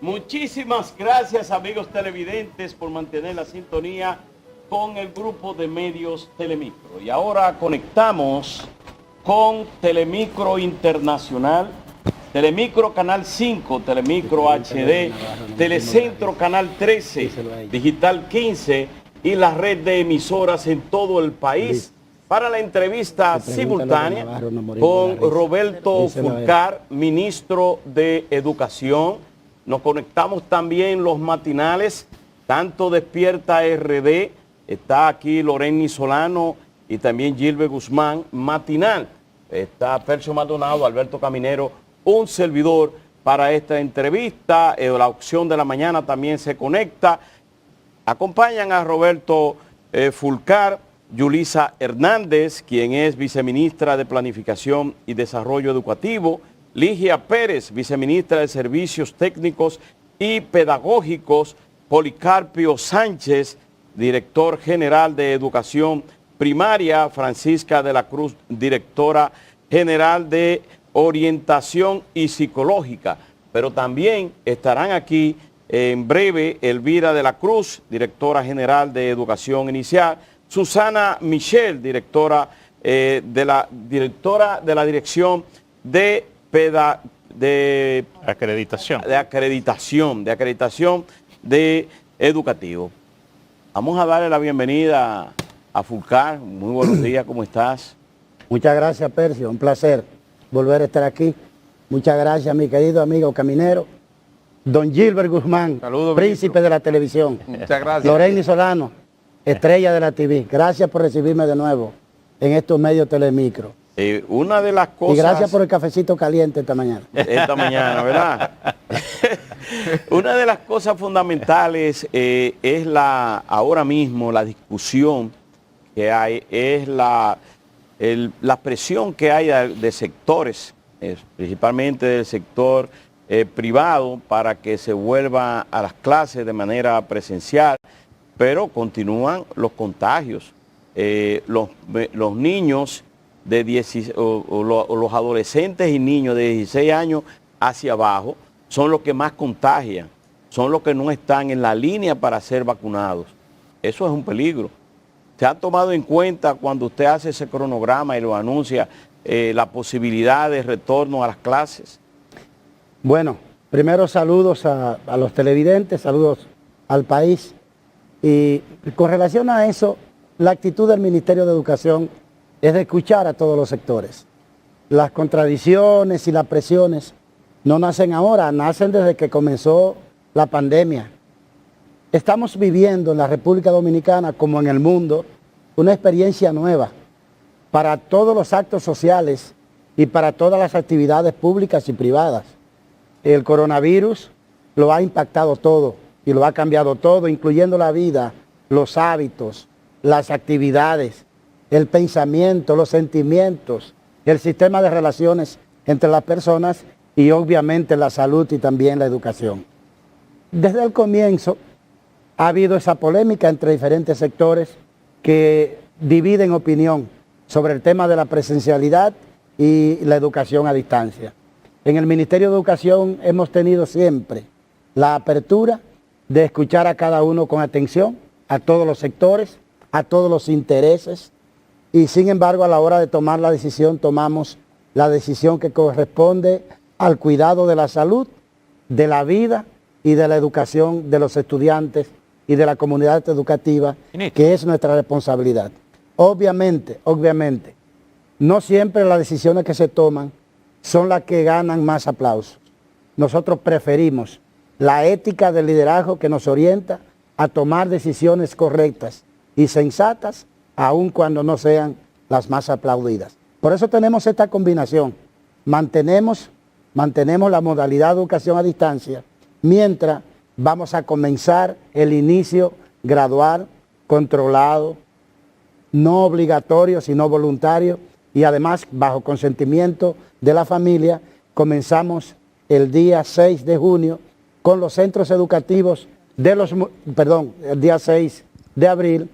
Muchísimas gracias, amigos televidentes, por mantener la sintonía con el grupo de medios Telemicro. Y ahora conectamos con Telemicro Internacional, Telemicro Canal 5, Telemicro HD, Telecentro Canal 13, Digital 15 y la red de emisoras en todo el país para la entrevista simultánea con Roberto Fulcar, ministro de Educación. Nos conectamos también los matinales, tanto Despierta RD, está aquí Loreni Solano y también Gilbert Guzmán, matinal. Está Percio Maldonado, Alberto Caminero, un servidor para esta entrevista. La opción de la mañana también se conecta. Acompañan a Roberto Fulcar, Yulisa Hernández, quien es viceministra de Planificación y Desarrollo Educativo, Ligia Pérez, viceministra de Servicios Técnicos y Pedagógicos, Policarpio Sánchez, director general de Educación Primaria, Francisca de la Cruz, directora general de Orientación y Psicológica. Pero también estarán aquí en breve Elvira de la Cruz, directora general de Educación Inicial, Susana Michel, directora de la Dirección de acreditación de educativo. Vamos a darle la bienvenida a Fulcar. Muy buenos días, ¿cómo estás? Muchas gracias, Percio, un placer volver a estar aquí. Muchas gracias, mi querido amigo caminero, don Gilbert Guzmán, saludos, príncipe ministro de la televisión. Muchas gracias. Loreni Solano, estrella de la TV. Gracias por recibirme de nuevo en estos medios Telemicro. Una de las cosas... Y gracias por el cafecito caliente esta mañana. Esta mañana, ¿verdad? Una de las cosas fundamentales es ahora mismo la discusión que hay, es la presión que hay de sectores, principalmente del sector privado, para que se vuelva a las clases de manera presencial, pero continúan los contagios. Los niños los adolescentes y niños de 16 años hacia abajo son los que más contagian, son los que no están en la línea para ser vacunados. Eso es un peligro. ¿Se ha tomado en cuenta cuando usted hace ese cronograma y lo anuncia la posibilidad de retorno a las clases? Bueno, primero saludos a los televidentes, saludos al país. Y con relación a eso, la actitud del Ministerio de Educación es de escuchar a todos los sectores. Las contradicciones y las presiones no nacen ahora, nacen desde que comenzó la pandemia. Estamos viviendo en la República Dominicana, como en el mundo, una experiencia nueva para todos los actos sociales y para todas las actividades públicas y privadas. El coronavirus lo ha impactado todo y lo ha cambiado todo, incluyendo la vida, los hábitos, las actividades, el pensamiento, los sentimientos, el sistema de relaciones entre las personas y obviamente la salud y también la educación. Desde el comienzo ha habido esa polémica entre diferentes sectores que dividen opinión sobre el tema de la presencialidad y la educación a distancia. En el Ministerio de Educación hemos tenido siempre la apertura de escuchar a cada uno con atención, a todos los sectores, a todos los intereses, y sin embargo a la hora de tomar la decisión tomamos la decisión que corresponde al cuidado de la salud, de la vida y de la educación de los estudiantes y de la comunidad educativa, que es nuestra responsabilidad. Obviamente, no siempre las decisiones que se toman son las que ganan más aplausos. Nosotros preferimos la ética del liderazgo que nos orienta a tomar decisiones correctas y sensatas, aun cuando no sean las más aplaudidas. Por eso tenemos esta combinación. Mantenemos la modalidad de educación a distancia, mientras vamos a comenzar el inicio gradual, controlado, no obligatorio, sino voluntario, y además bajo consentimiento de la familia. Comenzamos el día 6 de junio con los centros educativos el día 6 de abril,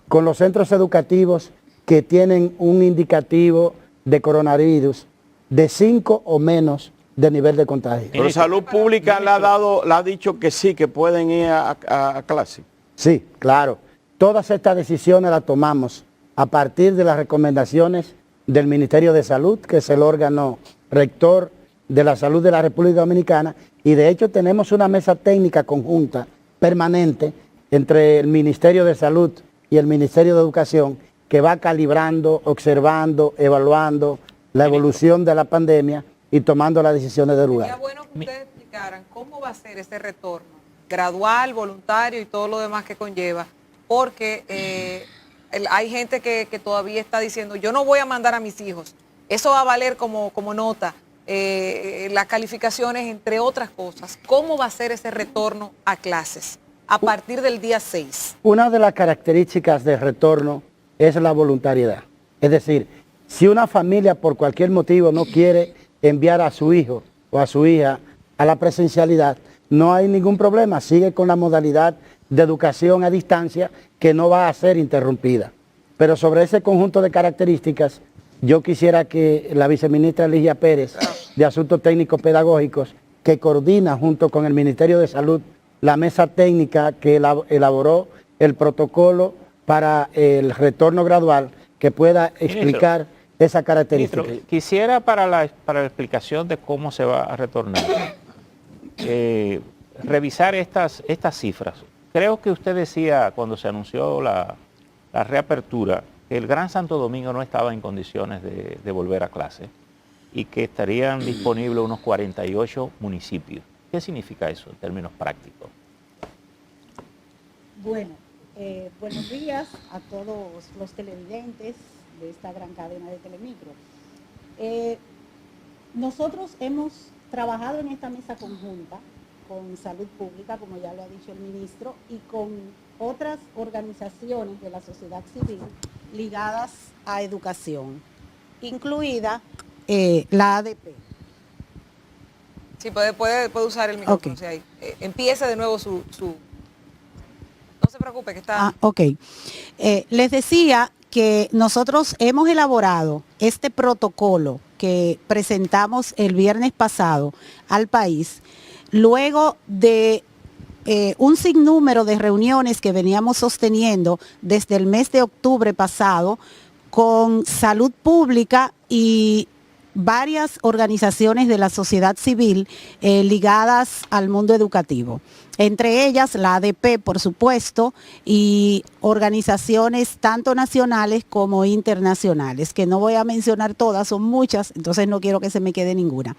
con los centros educativos que tienen un indicativo de coronavirus de 5 o menos de nivel de contagio. Pero Salud Pública le ha dicho que sí, que pueden ir a clase. Sí, claro. Todas estas decisiones las tomamos a partir de las recomendaciones del Ministerio de Salud, que es el órgano rector de la salud de la República Dominicana, y de hecho tenemos una mesa técnica conjunta permanente entre el Ministerio de Salud y el Ministerio de Educación, que va calibrando, observando, evaluando la evolución de la pandemia y tomando las decisiones del lugar. Sería bueno que ustedes explicaran cómo va a ser ese retorno, gradual, voluntario y todo lo demás que conlleva, porque hay gente que todavía está diciendo, yo no voy a mandar a mis hijos, eso va a valer como nota, las calificaciones, entre otras cosas. ¿Cómo va a ser ese retorno a clases a partir del día 6? Una de las características del retorno es la voluntariedad. Es decir, si una familia por cualquier motivo no quiere enviar a su hijo o a su hija a la presencialidad, no hay ningún problema, sigue con la modalidad de educación a distancia que no va a ser interrumpida. Pero sobre ese conjunto de características, yo quisiera que la viceministra Ligia Pérez, de Asuntos Técnicos Pedagógicos, que coordina junto con el Ministerio de Salud la mesa técnica que elaboró el protocolo para el retorno gradual, que pueda explicar esa característica. Ministro, quisiera para la explicación de cómo se va a retornar, revisar estas cifras. Creo que usted decía cuando se anunció la reapertura que el Gran Santo Domingo no estaba en condiciones de volver a clase y que estarían disponibles unos 48 municipios. ¿Qué significa eso en términos prácticos? Bueno, buenos días a todos los televidentes de esta gran cadena de Telemicro. Nosotros hemos trabajado en esta mesa conjunta con Salud Pública, como ya lo ha dicho el ministro, y con otras organizaciones de la sociedad civil ligadas a educación, incluida la ADP. Sí, puede usar el micrófono. Okay. O sea, empiece de nuevo su... No se preocupe que está... Ok. Les decía que nosotros hemos elaborado este protocolo que presentamos el viernes pasado al país, luego de un sinnúmero de reuniones que veníamos sosteniendo desde el mes de octubre pasado con Salud Pública y varias organizaciones de la sociedad civil ligadas al mundo educativo. Entre ellas la ADP, por supuesto, y organizaciones tanto nacionales como internacionales, que no voy a mencionar todas, son muchas, entonces no quiero que se me quede ninguna.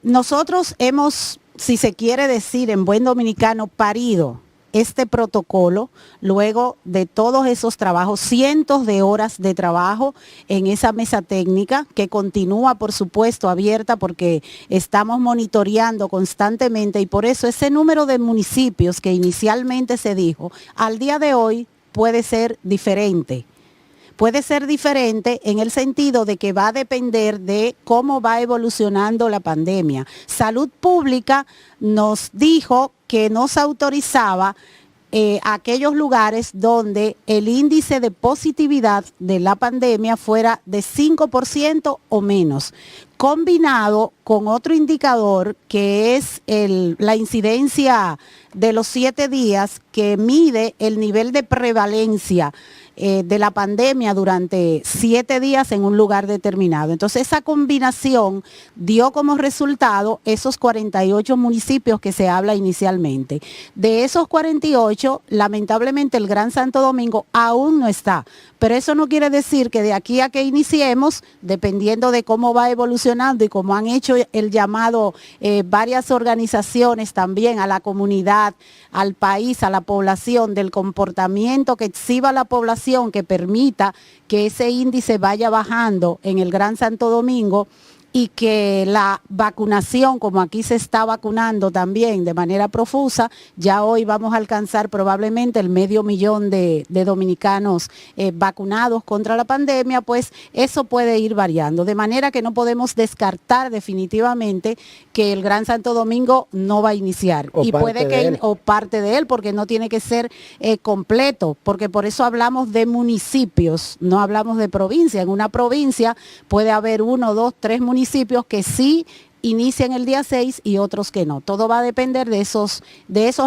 Nosotros hemos, si se quiere decir en buen dominicano, parido este protocolo luego de todos esos trabajos, cientos de horas de trabajo en esa mesa técnica que continúa, por supuesto, abierta porque estamos monitoreando constantemente y por eso ese número de municipios que inicialmente se dijo, al día de hoy puede ser diferente. Puede ser diferente en el sentido de que va a depender de cómo va evolucionando la pandemia. Salud Pública nos dijo que nos autorizaba aquellos lugares donde el índice de positividad de la pandemia fuera de 5% o menos, combinado con otro indicador que es la incidencia de los 7 días que mide el nivel de prevalencia de la pandemia durante 7 días en un lugar determinado. Entonces esa combinación dio como resultado esos 48 municipios que se habla inicialmente. De esos 48, lamentablemente el Gran Santo Domingo aún no está, pero eso no quiere decir que de aquí a que iniciemos, dependiendo de cómo va evolucionando y como han hecho el llamado varias organizaciones también a la comunidad, al país, a la población, del comportamiento que exhiba la población que permita que ese índice vaya bajando en el Gran Santo Domingo y que la vacunación, como aquí se está vacunando también de manera profusa, ya hoy vamos a alcanzar probablemente el 500.000 de dominicanos vacunados contra la pandemia, pues eso puede ir variando. De manera que no podemos descartar definitivamente que el Gran Santo Domingo no va a iniciar. Y puede que, o parte de él, porque no tiene que ser completo, porque por eso hablamos de municipios, no hablamos de provincia. En una provincia puede haber 1, 2, 3 municipios que sí inician el día 6 y otros que no. Todo va a depender de esos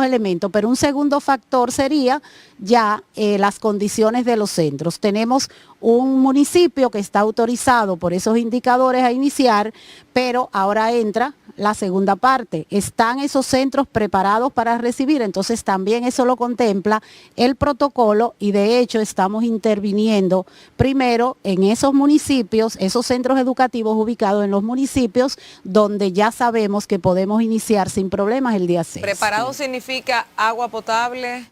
elementos, pero un segundo factor sería ya las condiciones de los centros. Tenemos un municipio que está autorizado por esos indicadores a iniciar, pero ahora entra la segunda parte. ¿Están esos centros preparados para recibir? Entonces también eso lo contempla el protocolo y de hecho estamos interviniendo primero en esos municipios, esos centros educativos ubicados en los municipios donde ya sabemos que podemos iniciar sin problemas el día 6. Preparado significa agua potable,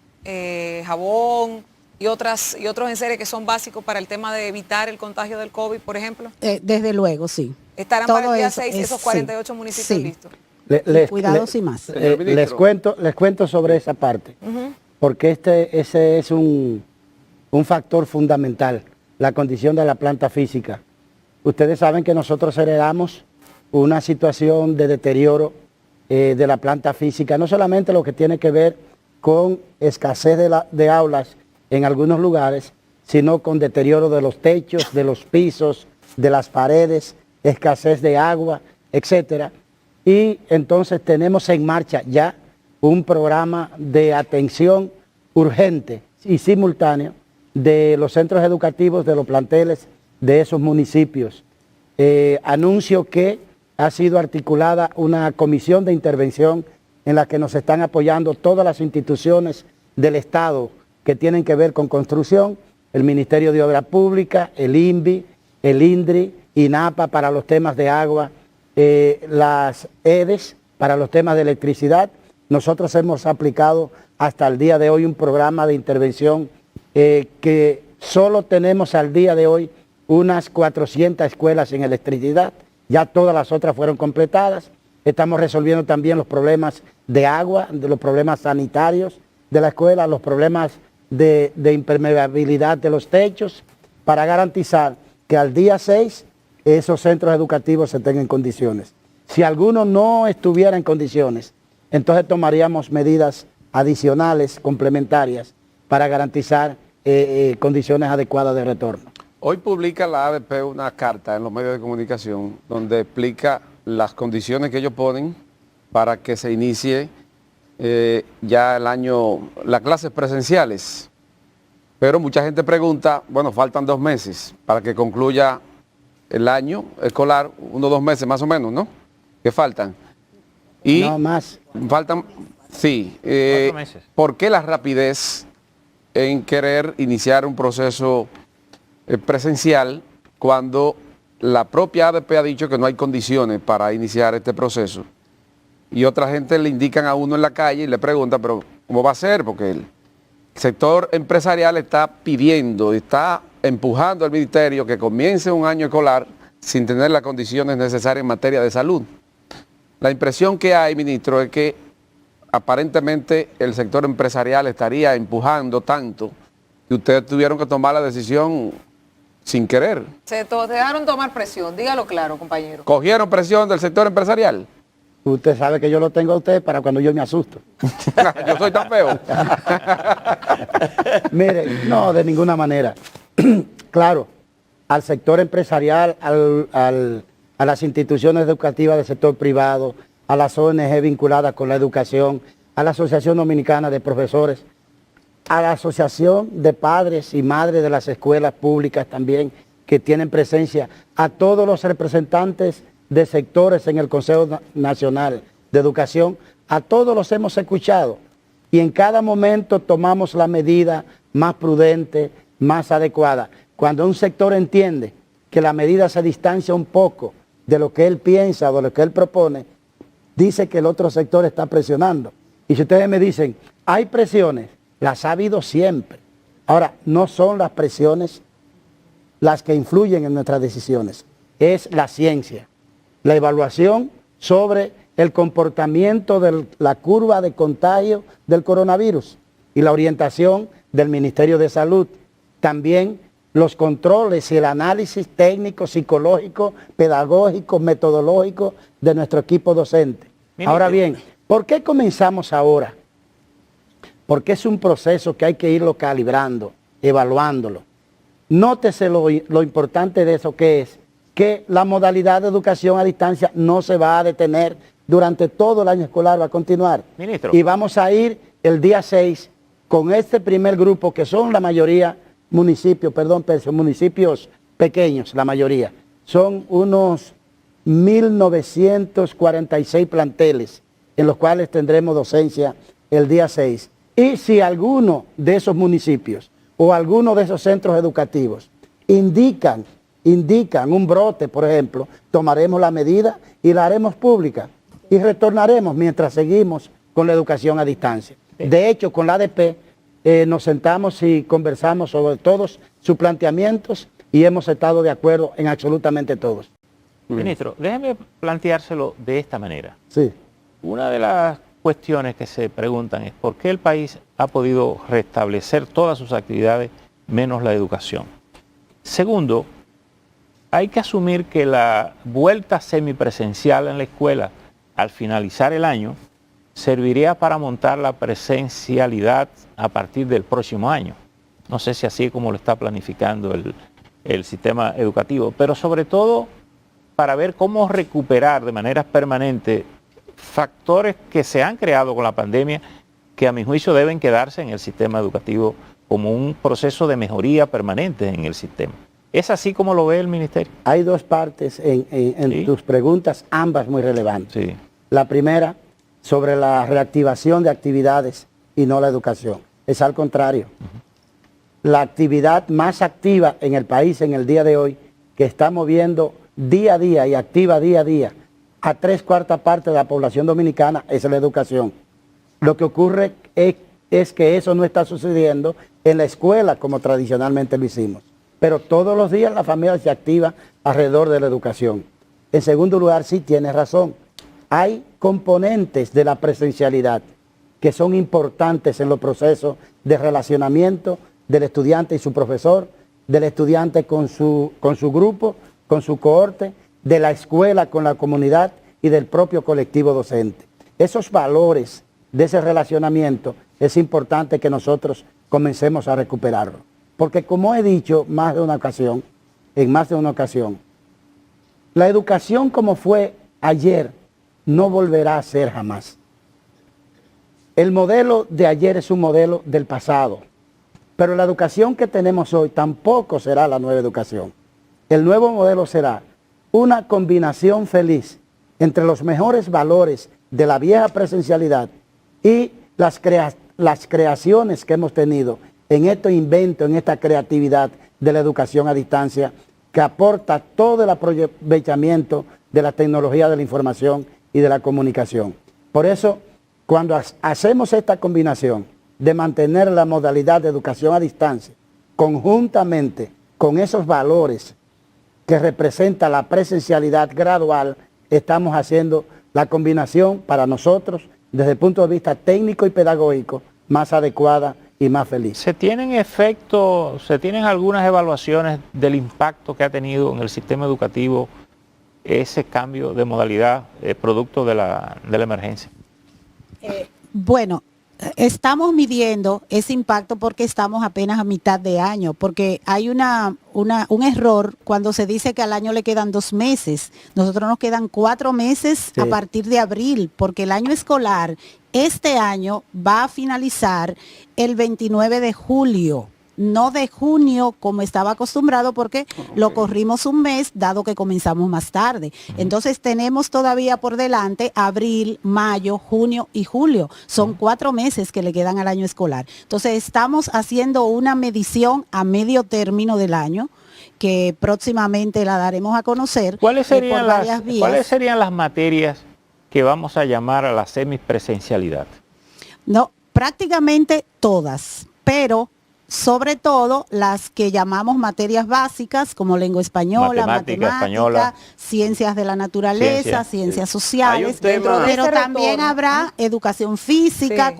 jabón y otros enseres que son básicos para el tema de evitar el contagio del COVID, por ejemplo. Desde luego, sí. ¿Estarán Todo para el día eso 6 esos 48 municipios sí. listos? Cuidados y más. Les cuento sobre esa parte, porque ese es un factor fundamental, la condición de la planta física. Ustedes saben que nosotros heredamos una situación de deterioro de la planta física, no solamente lo que tiene que ver con escasez de aulas en algunos lugares, sino con deterioro de los techos, de los pisos, de las paredes, escasez de agua, etcétera. Y entonces tenemos en marcha ya un programa de atención urgente y simultáneo de los centros educativos, de los planteles de esos municipios. Anuncio que ha sido articulada una comisión de intervención en la que nos están apoyando todas las instituciones del Estado que tienen que ver con construcción, el Ministerio de Obras Públicas, el INVI, el INDRI, INAPA para los temas de agua, las EDES para los temas de electricidad. Nosotros hemos aplicado hasta el día de hoy un programa de intervención que solo tenemos al día de hoy unas 400 escuelas en electricidad, ya todas las otras fueron completadas. Estamos resolviendo también los problemas de agua, de los problemas sanitarios de la escuela, los problemas de impermeabilidad de los techos, para garantizar que al día 6 esos centros educativos estén en condiciones. Si alguno no estuviera en condiciones, entonces tomaríamos medidas adicionales, complementarias, para garantizar condiciones adecuadas de retorno. Hoy publica la ADP una carta en los medios de comunicación donde explica las condiciones que ellos ponen para que se inicie ya el año, las clases presenciales. Pero mucha gente pregunta, bueno, faltan 2 meses para que concluya el año escolar, 1 o 2 meses más o menos, ¿no? ¿Qué faltan? Y no más. Faltan, sí. 4 meses. ¿Por qué la rapidez en querer iniciar un proceso presencial cuando la propia ADP ha dicho que no hay condiciones para iniciar este proceso? Y otra gente le indican a uno en la calle y le pregunta, pero ¿cómo va a ser? Porque el sector empresarial está pidiendo, está empujando al ministerio que comience un año escolar sin tener las condiciones necesarias en materia de salud. La impresión que hay, ministro, es que aparentemente el sector empresarial estaría empujando tanto que ustedes tuvieron que tomar la decisión sin querer. Se dejaron tomar presión, dígalo claro, compañero. ¿Cogieron presión del sector empresarial? Usted sabe que yo lo tengo a usted para cuando yo me asusto. Yo soy tan feo. Mire, no, de ninguna manera. Claro, al sector empresarial, a las instituciones educativas del sector privado, a las ONG vinculadas con la educación, a la Asociación Dominicana de Profesores, a la Asociación de Padres y Madres de las escuelas públicas también, que tienen presencia, a todos los representantes de sectores en el Consejo Nacional de Educación, a todos los hemos escuchado y en cada momento tomamos la medida más prudente, más adecuada. Cuando un sector entiende que la medida se distancia un poco de lo que él piensa o de lo que él propone, dice que el otro sector está presionando. Y si ustedes me dicen, hay presiones, las ha habido siempre. Ahora, no son las presiones las que influyen en nuestras decisiones, es la ciencia, la evaluación sobre el comportamiento de la curva de contagio del coronavirus y la orientación del Ministerio de Salud. También los controles y el análisis técnico, psicológico, pedagógico, metodológico de nuestro equipo docente. Ahora bien, ¿por qué comenzamos ahora? Porque es un proceso que hay que irlo calibrando, evaluándolo. Nótese lo importante de eso que es que la modalidad de educación a distancia no se va a detener durante todo el año escolar, va a continuar. Ministro. Y vamos a ir el día 6 con este primer grupo, que son la mayoría municipios pequeños, la mayoría. Son unos 1.946 planteles en los cuales tendremos docencia el día 6. Y si alguno de esos municipios o alguno de esos centros educativos indican un brote, por ejemplo, tomaremos la medida y la haremos pública y retornaremos mientras seguimos con la educación a distancia. De hecho, con la ADP nos sentamos y conversamos sobre todos sus planteamientos y hemos estado de acuerdo en absolutamente todos. Ministro, déjeme planteárselo de esta manera. Sí. Una de las cuestiones que se preguntan es por qué el país ha podido restablecer todas sus actividades menos la educación. Segundo, hay que asumir que la vuelta semipresencial en la escuela al finalizar el año serviría para montar la presencialidad a partir del próximo año. No sé si así es como lo está planificando el sistema educativo, pero sobre todo para ver cómo recuperar de manera permanente factores que se han creado con la pandemia que a mi juicio deben quedarse en el sistema educativo como un proceso de mejoría permanente en el sistema. ¿Es así como lo ve el ministerio? Hay dos partes en ¿Sí? tus preguntas, ambas muy relevantes. Sí. La primera, sobre la reactivación de actividades y no la educación. Es al contrario. La actividad más activa en el país en el día de hoy, que está moviendo día a día y activa día a día a 3/4 partes de la población dominicana, es la educación. Lo que ocurre es que eso no está sucediendo en la escuela como tradicionalmente lo hicimos. Pero todos los días la familia se activa alrededor de la educación. En segundo lugar, sí tienes razón. Hay componentes de la presencialidad que son importantes en los procesos de relacionamiento del estudiante y su profesor, del estudiante con su grupo, con su cohorte, de la escuela con la comunidad y del propio colectivo docente. Esos valores de ese relacionamiento es importante que nosotros comencemos a recuperarlo. Porque como he dicho en más de una ocasión, la educación como fue ayer no volverá a ser jamás. El modelo de ayer es un modelo del pasado, pero la educación que tenemos hoy tampoco será la nueva educación. El nuevo modelo será una combinación feliz entre los mejores valores de la vieja presencialidad y las creaciones que hemos tenido en este invento, en esta creatividad de la educación a distancia, que aporta todo el aprovechamiento de la tecnología de la información y de la comunicación. Por eso, cuando hacemos esta combinación de mantener la modalidad de educación a distancia, conjuntamente con esos valores que representa la presencialidad gradual, estamos haciendo la combinación para nosotros, desde el punto de vista técnico y pedagógico, más adecuada y más feliz. ¿Se tienen algunas evaluaciones del impacto que ha tenido en el sistema educativo ese cambio de modalidad producto de la emergencia? Bueno, estamos midiendo ese impacto porque estamos apenas a mitad de año, porque hay un error cuando se dice que al año le quedan 2 meses. Nosotros nos quedan 4 meses Sí. a partir de abril, porque el año escolar este año va a finalizar el 29 de julio. No de junio como estaba acostumbrado porque lo corrimos un mes dado que comenzamos más tarde. Entonces tenemos todavía por delante abril, mayo, junio y julio. Son 4 meses que le quedan al año escolar. Entonces estamos haciendo una medición a medio término del año que próximamente la daremos a conocer. ¿Cuáles serían por varias vías. ¿Cuáles serían las materias que vamos a llamar a la semipresencialidad? No, prácticamente todas, pero sobre todo las que llamamos materias básicas como lengua española, Matemática, matemática, española. ciencias de la naturaleza, ciencias Hay sociales, un tema- pero Ese también retorno, habrá educación física Sí.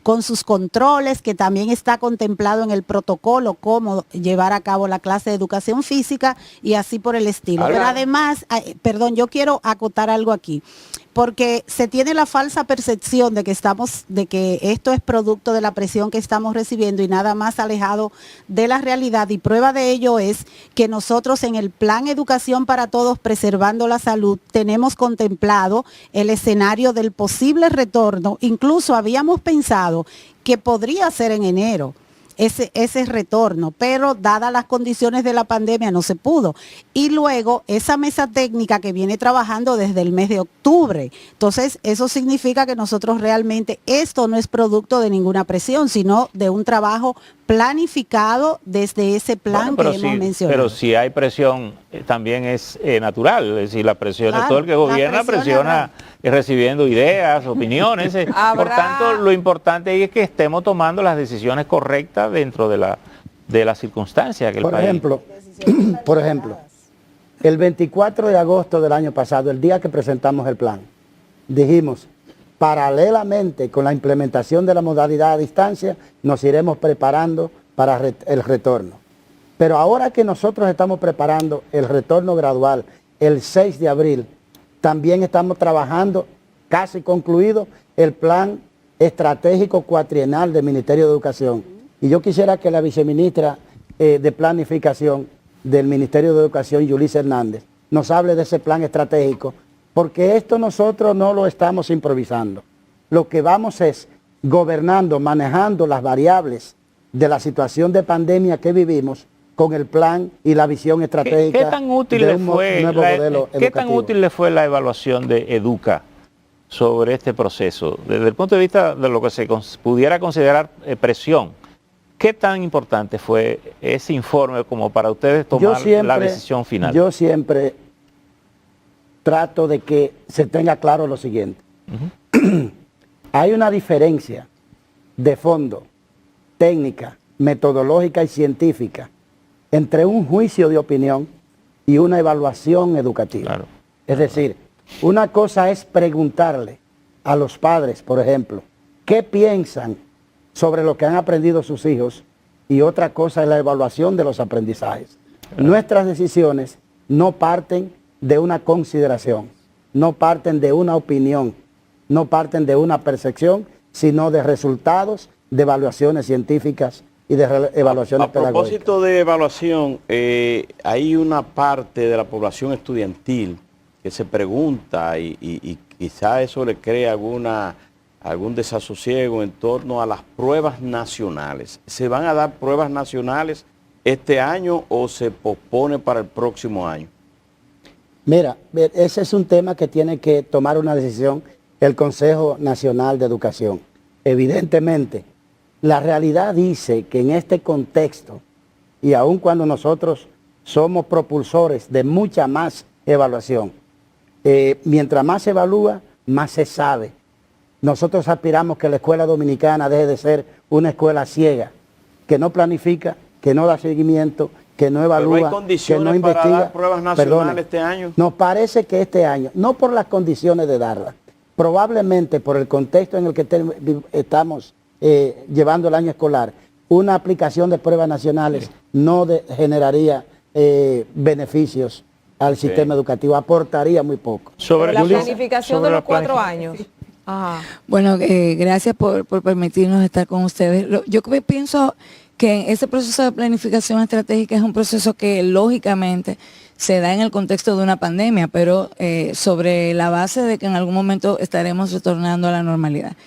con sus controles, que también está contemplado en el protocolo cómo llevar a cabo la clase de educación física y así por el estilo. Ahora- Pero además, perdón, yo quiero acotar algo aquí. porque se tiene la falsa percepción de que esto es producto de la presión que estamos recibiendo y nada más alejado de la realidad. Y prueba de ello es que nosotros en el Plan Educación para Todos, Preservando la Salud, tenemos contemplado el escenario del posible retorno. Incluso habíamos pensado que podría ser en enero ese retorno, pero dadas las condiciones de la pandemia no se pudo. Y luego esa mesa técnica que viene trabajando desde el mes de octubre. Entonces, eso significa que nosotros realmente, esto no es producto de ninguna presión, sino de un trabajo planificado desde ese plan que hemos mencionado. Pero si hay presión, también es natural, es decir, la presión es todo el que gobierna, presiona recibiendo ideas, opiniones. Por tanto, lo importante ahí es que estemos tomando las decisiones correctas dentro de la circunstancia que el país... Por ejemplo, el 24 de agosto del año pasado, el día que presentamos el plan, dijimos, paralelamente con la implementación de la modalidad a distancia, nos iremos preparando para el retorno. Pero ahora que nosotros estamos preparando el retorno gradual el 6 de abril, también estamos trabajando, casi concluido, el plan estratégico cuatrienal del Ministerio de Educación. Y yo quisiera que la viceministra de Planificación del Ministerio de Educación, Yulisa Hernández, nos hable de ese plan estratégico, porque esto nosotros no lo estamos improvisando. Lo que vamos es gobernando, manejando las variables de la situación de pandemia que vivimos con el plan y la visión estratégica. ¿Qué tan útil le fue la evaluación de Educa sobre este proceso? Desde el punto de vista de lo que se pudiera considerar presión, ¿qué tan importante fue ese informe como para ustedes tomar la decisión final? Yo siempre trato de que se tenga claro lo siguiente. Hay una diferencia de fondo, técnica, metodológica y científica entre un juicio de opinión y una evaluación educativa. Claro. Es decir, una cosa es preguntarle a los padres, por ejemplo, qué piensan sobre lo que han aprendido sus hijos, y otra cosa es la evaluación de los aprendizajes. Nuestras decisiones no parten de una consideración, no parten de una opinión, no parten de una percepción, sino de resultados de evaluaciones científicas y de evaluaciones pedagógicas. A propósito de evaluación, hay una parte de la población estudiantil que se pregunta y quizá eso le crea algún desasosiego en torno a las pruebas nacionales. ¿Se van a dar pruebas nacionales este año o se pospone para el próximo año? Mira, ese es un tema que tiene que tomar una decisión el Consejo Nacional de Educación. Evidentemente, la realidad dice que en este contexto, y aun cuando nosotros somos propulsores de mucha más evaluación, mientras más se evalúa, más se sabe. Nosotros aspiramos que la escuela dominicana deje de ser una escuela ciega, que no planifica, que no da seguimiento, que no evalúa, ¿Pero hay condiciones que no investiga. para dar pruebas nacionales este año? Nos parece que este año, no por las condiciones de darlas, probablemente por el contexto en el que estamos llevando el año escolar, una aplicación de pruebas nacionales no generaría beneficios al sistema educativo, aportaría muy poco. Sobre la planificación de los 4 años. Ajá. Bueno, gracias por permitirnos estar con ustedes. Yo pienso que ese proceso de planificación estratégica es un proceso que lógicamente se da en el contexto de una pandemia, pero sobre la base de que en algún momento estaremos retornando a la normalidad.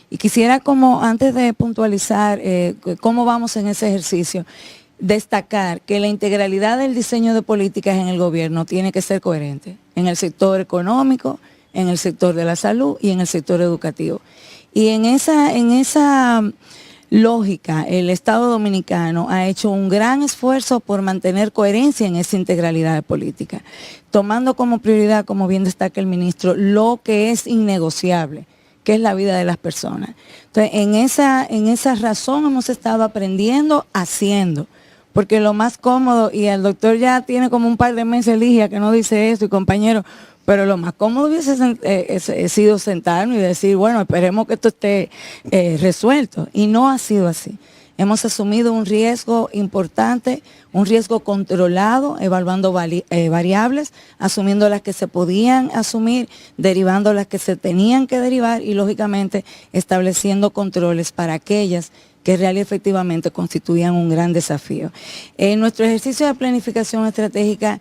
Y quisiera, como antes de puntualizar cómo vamos en ese ejercicio, destacar que la integralidad del diseño de políticas en el gobierno tiene que ser coherente en el sector económico, en el sector de la salud y en el sector educativo. Y en esa lógica, el Estado Dominicano ha hecho un gran esfuerzo por mantener coherencia en esa integralidad de política, tomando como prioridad, como bien destaca el ministro, lo que es innegociable, que es la vida de las personas. Entonces, en esa razón hemos estado aprendiendo, haciendo, porque lo más cómodo, y el doctor ya tiene como un par de meses, Ligia, que no dice eso, y compañero, pero lo más cómodo hubiese sido sentarnos y decir, bueno, esperemos que esto esté resuelto. Y no ha sido así. Hemos asumido un riesgo importante, un riesgo controlado, evaluando variables, asumiendo las que se podían asumir, derivando las que se tenían que derivar y, lógicamente, estableciendo controles para aquellas que real y efectivamente constituían un gran desafío. Nuestro ejercicio de planificación estratégica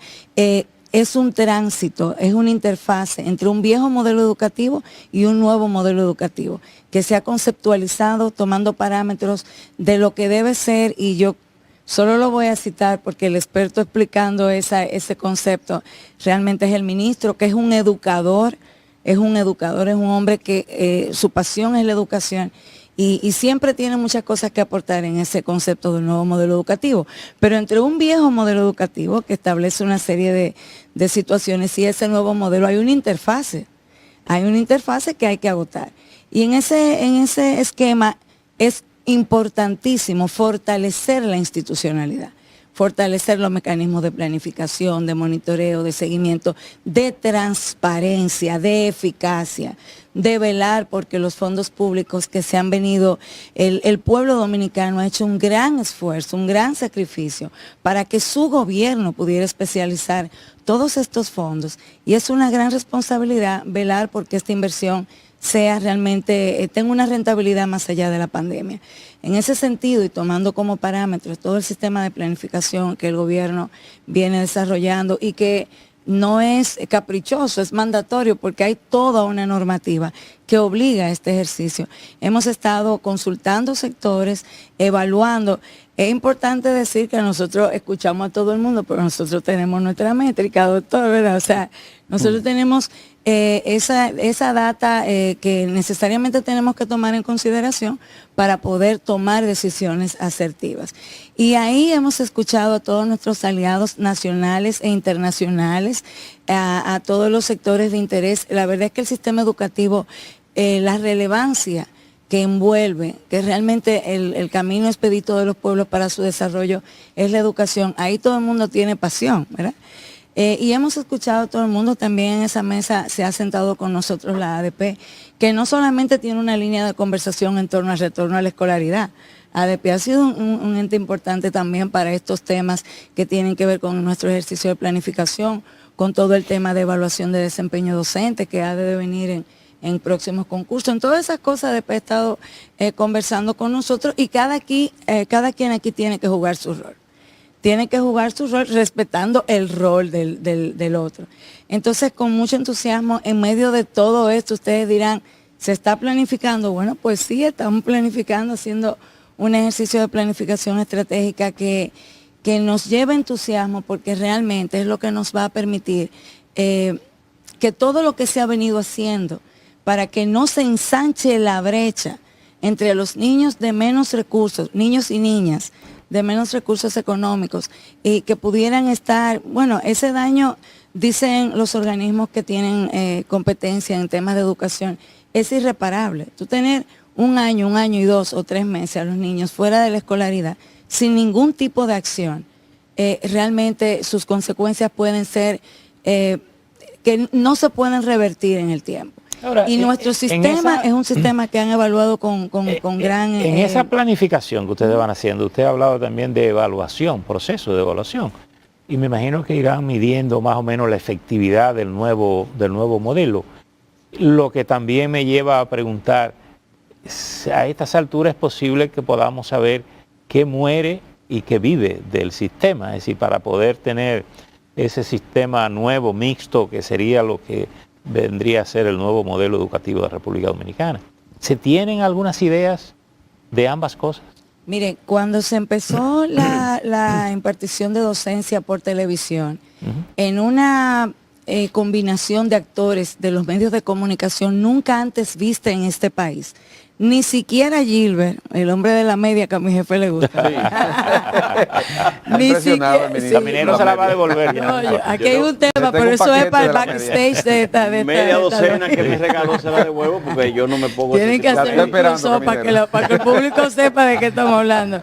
es un tránsito, es una interfase entre un viejo modelo educativo y un nuevo modelo educativo que se ha conceptualizado tomando parámetros de lo que debe ser, y yo solo lo voy a citar porque el experto explicando ese concepto realmente es el ministro, que es un educador, es un hombre que su pasión es la educación. Y siempre tiene muchas cosas que aportar en ese concepto del nuevo modelo educativo. Pero entre un viejo modelo educativo que establece una serie de situaciones y ese nuevo modelo hay una interfase. Hay una interfase que hay que agotar. Y en ese esquema es importantísimo fortalecer la institucionalidad, fortalecer los mecanismos de planificación, de monitoreo, de seguimiento, de transparencia, de eficacia, de velar porque los fondos públicos que se han venido, el pueblo dominicano ha hecho un gran esfuerzo, un gran sacrificio para que su gobierno pudiera especializar todos estos fondos. Y es una gran responsabilidad velar porque esta inversión sea realmente, tenga una rentabilidad más allá de la pandemia. En ese sentido, y tomando como parámetros todo el sistema de planificación que el gobierno viene desarrollando y que no es caprichoso, es mandatorio porque hay toda una normativa que obliga a este ejercicio. Hemos estado consultando sectores, evaluando. Es importante decir que nosotros escuchamos a todo el mundo, pero nosotros tenemos nuestra métrica, doctor, ¿verdad? O sea, nosotros tenemos esa data que necesariamente tenemos que tomar en consideración para poder tomar decisiones asertivas. Y ahí hemos escuchado a todos nuestros aliados nacionales e internacionales, a todos los sectores de interés. La verdad es que el sistema educativo, la relevancia que envuelve, que realmente el camino expedito de los pueblos para su desarrollo es la educación. Ahí todo el mundo tiene pasión, ¿verdad? Y hemos escuchado a todo el mundo, también en esa mesa se ha sentado con nosotros la ADP, que no solamente tiene una línea de conversación en torno al retorno a la escolaridad. ADP ha sido un ente importante también para estos temas que tienen que ver con nuestro ejercicio de planificación, con todo el tema de evaluación de desempeño docente que ha de devenir en próximos concursos. En todas esas cosas ADP ha estado conversando con nosotros y cada quien aquí tiene que jugar su rol. Tiene que jugar su rol respetando el rol del otro. Entonces, con mucho entusiasmo, en medio de todo esto, ustedes dirán, ¿se está planificando? Bueno, pues sí, estamos planificando, haciendo un ejercicio de planificación estratégica que nos lleva entusiasmo porque realmente es lo que nos va a permitir que todo lo que se ha venido haciendo para que no se ensanche la brecha entre los niños de menos recursos, niños y niñas, de menos recursos económicos y que pudieran estar, bueno, ese daño, dicen los organismos que tienen competencia en temas de educación, es irreparable. Tú tener un año y 2 o 3 meses a los niños fuera de la escolaridad sin ningún tipo de acción, realmente sus consecuencias pueden ser que no se pueden revertir en el tiempo. Ahora, y nuestro sistema es un sistema que han evaluado con gran... En esa planificación que ustedes van haciendo, usted ha hablado también de evaluación, proceso de evaluación. Y me imagino que irán midiendo más o menos la efectividad del nuevo modelo. Lo que también me lleva a preguntar, a estas alturas es posible que podamos saber qué muere y qué vive del sistema. Es decir, para poder tener ese sistema nuevo, mixto, que sería lo que vendría a ser el nuevo modelo educativo de la República Dominicana. ¿Se tienen algunas ideas de ambas cosas? Mire, cuando se empezó la impartición de docencia por televisión, en una combinación de actores de los medios de comunicación nunca antes vista en este país, ni siquiera Gilbert, el hombre de la media que a mi jefe le gusta. Ni siquiera, el minero se la va a devolver. Aquí hay un tema, pero eso es para el backstage de esta media docena que me regaló se la devuelvo porque yo no me pongo... Tienen que hacer un curso para que el público sepa de qué estamos hablando.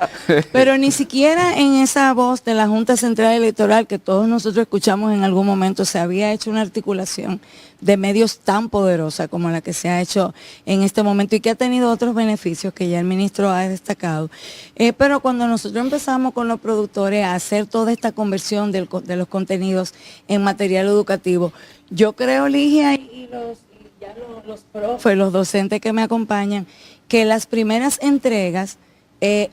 Pero ni siquiera en esa voz de la Junta Central Electoral que todos nosotros escuchamos en algún momento se había hecho una articulación de medios tan poderosa como la que se ha hecho en este momento y que ha tenido otros beneficios que ya el ministro ha destacado. Pero cuando nosotros empezamos con los productores a hacer toda esta conversión de los contenidos en material educativo, yo creo, Ligia, y los profes, los docentes que me acompañan, que las primeras entregas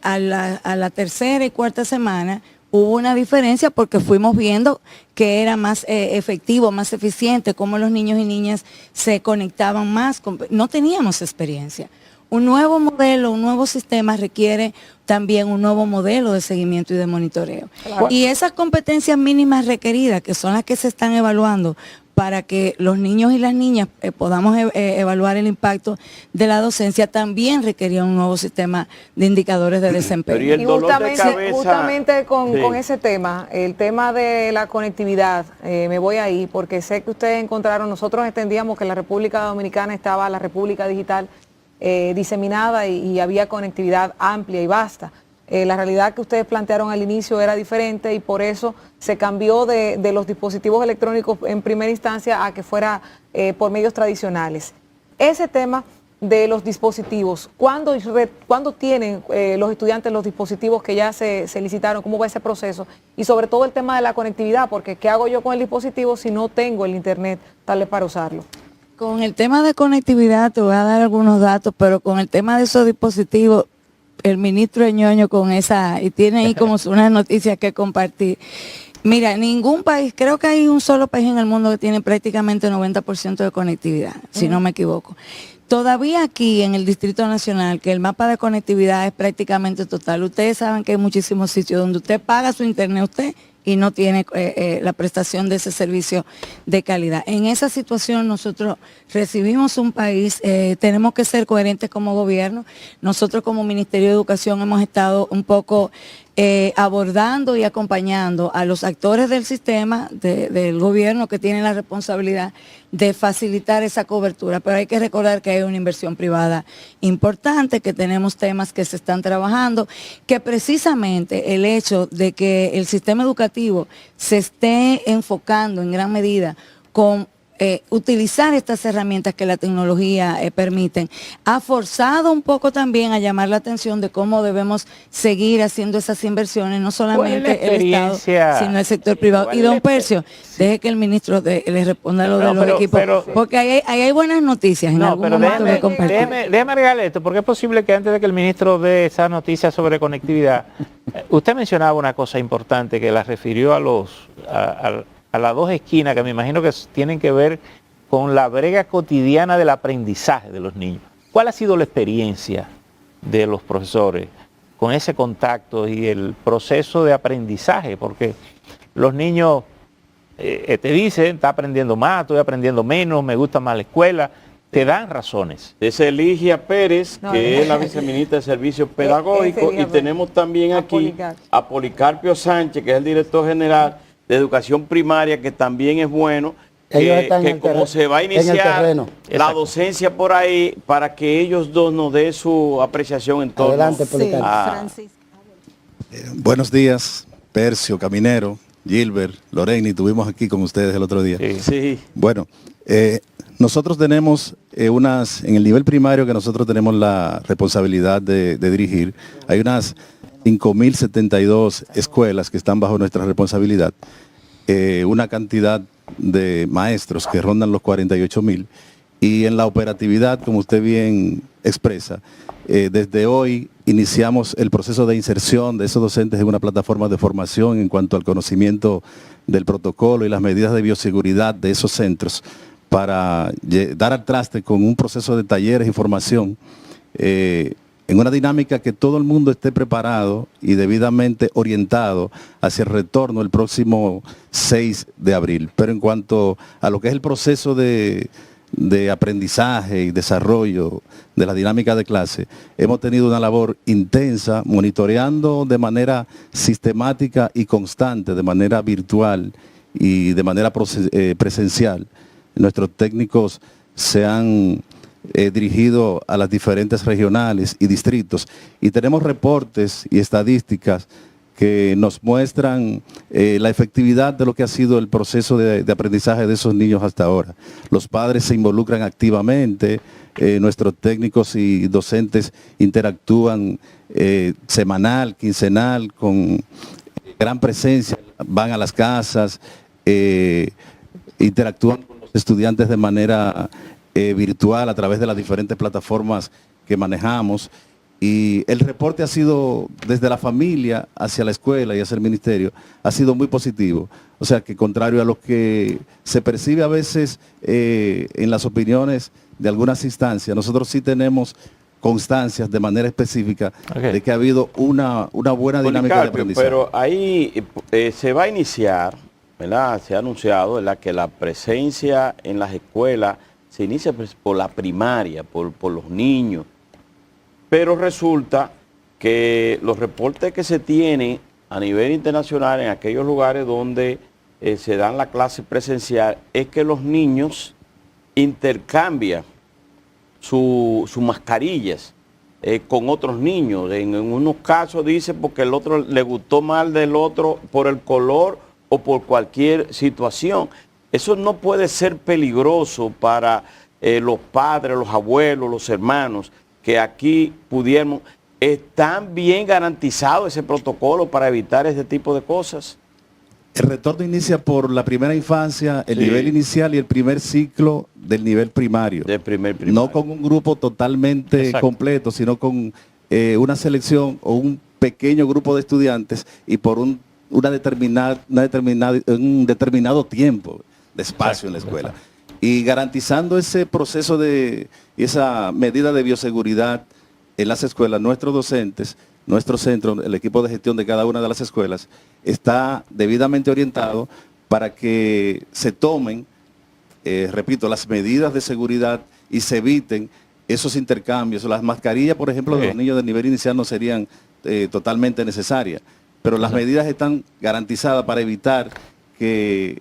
a la tercera y cuarta semana hubo una diferencia porque fuimos viendo que era más efectivo, más eficiente, cómo los niños y niñas se conectaban más. No teníamos experiencia. Un nuevo modelo, un nuevo sistema requiere también un nuevo modelo de seguimiento y de monitoreo. Claro. Y esas competencias mínimas requeridas, que son las que se están evaluando para que los niños y las niñas podamos evaluar el impacto de la docencia, también requería un nuevo sistema de indicadores de desempeño. Pero y el dolor de cabeza, justamente con ese tema, el tema de la conectividad, me voy ahí porque sé que ustedes encontraron, nosotros entendíamos que la República Dominicana estaba la República Digital diseminada y había conectividad amplia y vasta. La realidad que ustedes plantearon al inicio era diferente y por eso se cambió de los dispositivos electrónicos en primera instancia a que fuera por medios tradicionales. Ese tema de los dispositivos, ¿cuándo tienen los estudiantes los dispositivos que ya se licitaron? ¿Cómo va ese proceso? Y sobre todo el tema de la conectividad, porque ¿qué hago yo con el dispositivo si no tengo el internet tal vez para usarlo? Con el tema de conectividad te voy a dar algunos datos, pero con el tema de esos dispositivos, el ministro es ñoño con esa, y tiene ahí como unas noticias que compartir. Mira, ningún país, creo que hay un solo país en el mundo que tiene prácticamente 90% de conectividad, si no me equivoco. Todavía aquí en el Distrito Nacional, que el mapa de conectividad es prácticamente total, ustedes saben que hay muchísimos sitios donde usted paga su internet y no tiene la prestación de ese servicio de calidad. En esa situación nosotros recibimos un país, tenemos que ser coherentes como gobierno. Nosotros como Ministerio de Educación hemos estado un poco abordando y acompañando a los actores del sistema, del gobierno que tienen la responsabilidad de facilitar esa cobertura, pero hay que recordar que hay una inversión privada importante, que tenemos temas que se están trabajando, que precisamente el hecho de que el sistema educativo se esté enfocando en gran medida con utilizar estas herramientas que la tecnología permiten, ha forzado un poco también a llamar la atención de cómo debemos seguir haciendo esas inversiones, no solamente el Estado, sino el sector privado. Y don Percio, deje que el ministro le responda a lo de los equipos, porque ahí hay buenas noticias. En algún momento déjeme agregarle esto, porque es posible que antes de que el ministro dé esa noticia sobre conectividad, usted mencionaba una cosa importante que la refirió a las dos esquinas, que me imagino que tienen que ver con la brega cotidiana del aprendizaje de los niños. ¿Cuál ha sido la experiencia de los profesores con ese contacto y el proceso de aprendizaje? Porque los niños te dicen, está aprendiendo más, estoy aprendiendo menos, me gusta más la escuela, te dan razones. Es Ligia Pérez, que es la viceministra de Servicios Pedagógicos, y tenemos también aquí a Policarpio Sánchez, que es el director general de Educación Primaria, que también es bueno, que como se va a iniciar la docencia por ahí, para que ellos dos nos dé su apreciación en torno. Adelante, Policarpio. Buenos días, Percio, Caminero, Gilbert, Loreni, estuvimos aquí con ustedes el otro día. Sí. Bueno, nosotros tenemos en el nivel primario que nosotros tenemos la responsabilidad de dirigir, hay unas 5.072 escuelas que están bajo nuestra responsabilidad, una cantidad de maestros que rondan los 48.000, y en la operatividad, como usted bien expresa, desde hoy iniciamos el proceso de inserción de esos docentes en una plataforma de formación en cuanto al conocimiento del protocolo y las medidas de bioseguridad de esos centros, para dar al traste con un proceso de talleres y formación en una dinámica que todo el mundo esté preparado y debidamente orientado hacia el retorno el próximo 6 de abril. Pero en cuanto a lo que es el proceso de aprendizaje y desarrollo de la dinámica de clase, hemos tenido una labor intensa monitoreando de manera sistemática y constante, de manera virtual y de manera presencial. Nuestros técnicos se han dirigido a las diferentes regionales y distritos, y tenemos reportes y estadísticas que nos muestran la efectividad de lo que ha sido el proceso de aprendizaje de esos niños hasta ahora. Los padres se involucran activamente, nuestros técnicos y docentes interactúan semanal, quincenal, con gran presencia, van a las casas, interactúan con los estudiantes de manera virtual a través de las diferentes plataformas que manejamos. Y el reporte ha sido, desde la familia hacia la escuela y hacia el ministerio, ha sido muy positivo. O sea que contrario a lo que se percibe a veces en las opiniones de algunas instancias, nosotros sí tenemos constancias de manera específica de que ha habido una buena dinámica de aprendizaje. Pero ahí se va a iniciar, ¿verdad? Se ha anunciado, ¿verdad?, que la presencia en las escuelas se inicia por la primaria, por los niños. Pero resulta que los reportes que se tienen a nivel internacional en aquellos lugares donde se dan la clase presencial es que los niños intercambian sus mascarillas con otros niños. En unos casos dice porque el otro le gustó mal del otro por el color o por cualquier situación. Eso no puede ser peligroso para los padres, los abuelos, los hermanos, que aquí pudiéramos. ¿Están bien garantizado ese protocolo para evitar ese tipo de cosas? El retorno inicia por la primera infancia, el nivel inicial y el primer ciclo del nivel primario. Del primer primario. No con un grupo totalmente completo, sino con una selección o un pequeño grupo de estudiantes y por un determinado tiempo de espacio en la escuela. Y garantizando ese proceso y esa medida de bioseguridad en las escuelas, nuestros docentes, nuestro centro, el equipo de gestión de cada una de las escuelas, está debidamente orientado para que se tomen, repito, las medidas de seguridad y se eviten esos intercambios. Las mascarillas, por ejemplo, de los niños del nivel inicial no serían totalmente necesarias, pero las medidas están garantizadas para evitar que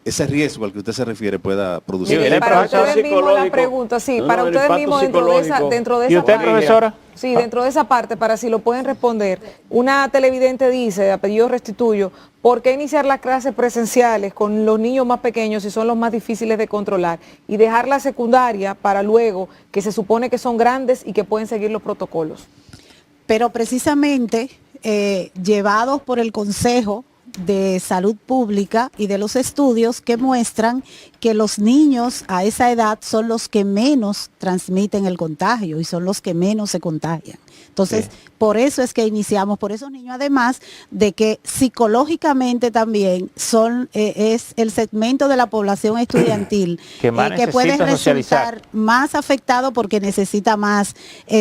ese riesgo al que usted se refiere pueda producir. Para ustedes mismos la pregunta, sí, para ustedes mismos dentro de esa ¿Y usted, parte, profesora? Sí, dentro de esa parte, para si lo pueden responder, una televidente dice, de apellido Restituyo, ¿por qué iniciar las clases presenciales con los niños más pequeños si son los más difíciles de controlar y dejar la secundaria para luego, que se supone que son grandes y que pueden seguir los protocolos? Pero precisamente llevados por el Consejo de Salud Pública y de los estudios que muestran que los niños a esa edad son los que menos transmiten el contagio y son los que menos se contagian. Entonces, por eso es que iniciamos por esos niños, además de que psicológicamente también es el segmento de la población estudiantil que puede resultar más afectado porque necesita más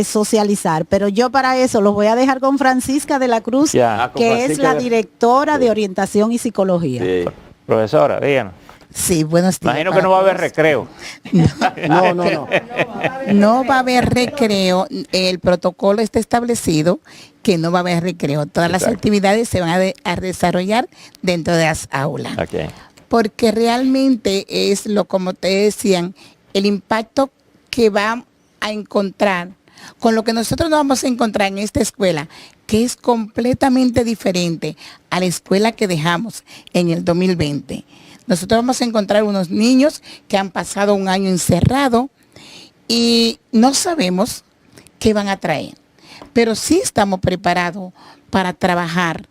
socializar. Pero yo para eso los voy a dejar con Francisca de la Cruz, que es la directora de orientación y psicología. Sí. Profesora, díganos. Sí, buenos días. Imagino que no va a haber recreo. No. No va a haber recreo. El protocolo está establecido que no va a haber recreo. Todas las actividades se van a desarrollar dentro de las aulas. Okay. Porque realmente es como te decían, el impacto que va a encontrar con lo que nosotros nos vamos a encontrar en esta escuela, que es completamente diferente a la escuela que dejamos en el 2020. Nosotros vamos a encontrar unos niños que han pasado un año encerrado y no sabemos qué van a traer. Pero sí estamos preparados para trabajar,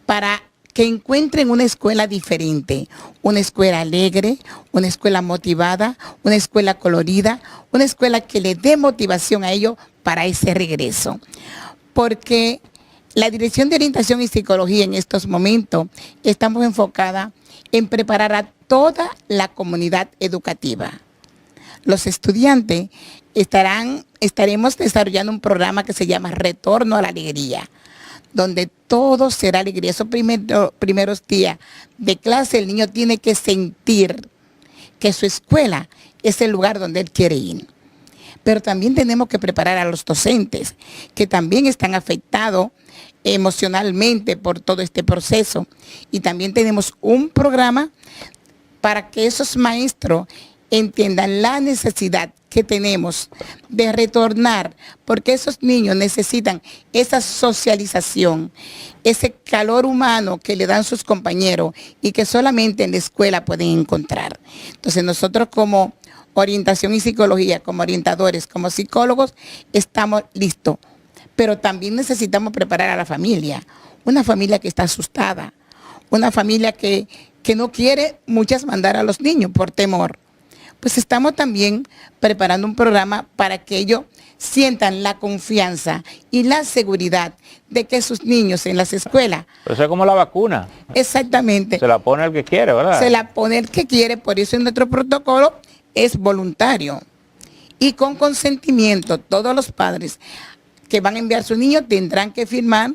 para que encuentren una escuela diferente, una escuela alegre, una escuela motivada, una escuela colorida, una escuela que le dé motivación a ellos para ese regreso. Porque la Dirección de Orientación y Psicología en estos momentos estamos enfocadas en preparar a toda la comunidad educativa. Los estudiantes estaremos desarrollando un programa que se llama Retorno a la Alegría, donde todo será alegría. Esos primeros días de clase el niño tiene que sentir que su escuela es el lugar donde él quiere ir. Pero también tenemos que preparar a los docentes, que también están afectados emocionalmente por todo este proceso. Y también tenemos un programa para que esos maestros entiendan la necesidad que tenemos de retornar, porque esos niños necesitan esa socialización, ese calor humano que le dan sus compañeros y que solamente en la escuela pueden encontrar. Entonces nosotros como orientación y psicología, como orientadores, como psicólogos, estamos listos, pero también necesitamos preparar a la familia, una familia que está asustada, una familia que no quiere muchas mandar a los niños por temor. Pues estamos también preparando un programa para que ellos sientan la confianza y la seguridad de que sus niños en las escuelas. Pero eso es como la vacuna. Exactamente. Se la pone el que quiere, ¿verdad? Se la pone el que quiere, por eso en nuestro protocolo es voluntario. Y con consentimiento, todos los padres que van a enviar a su niño tendrán que firmar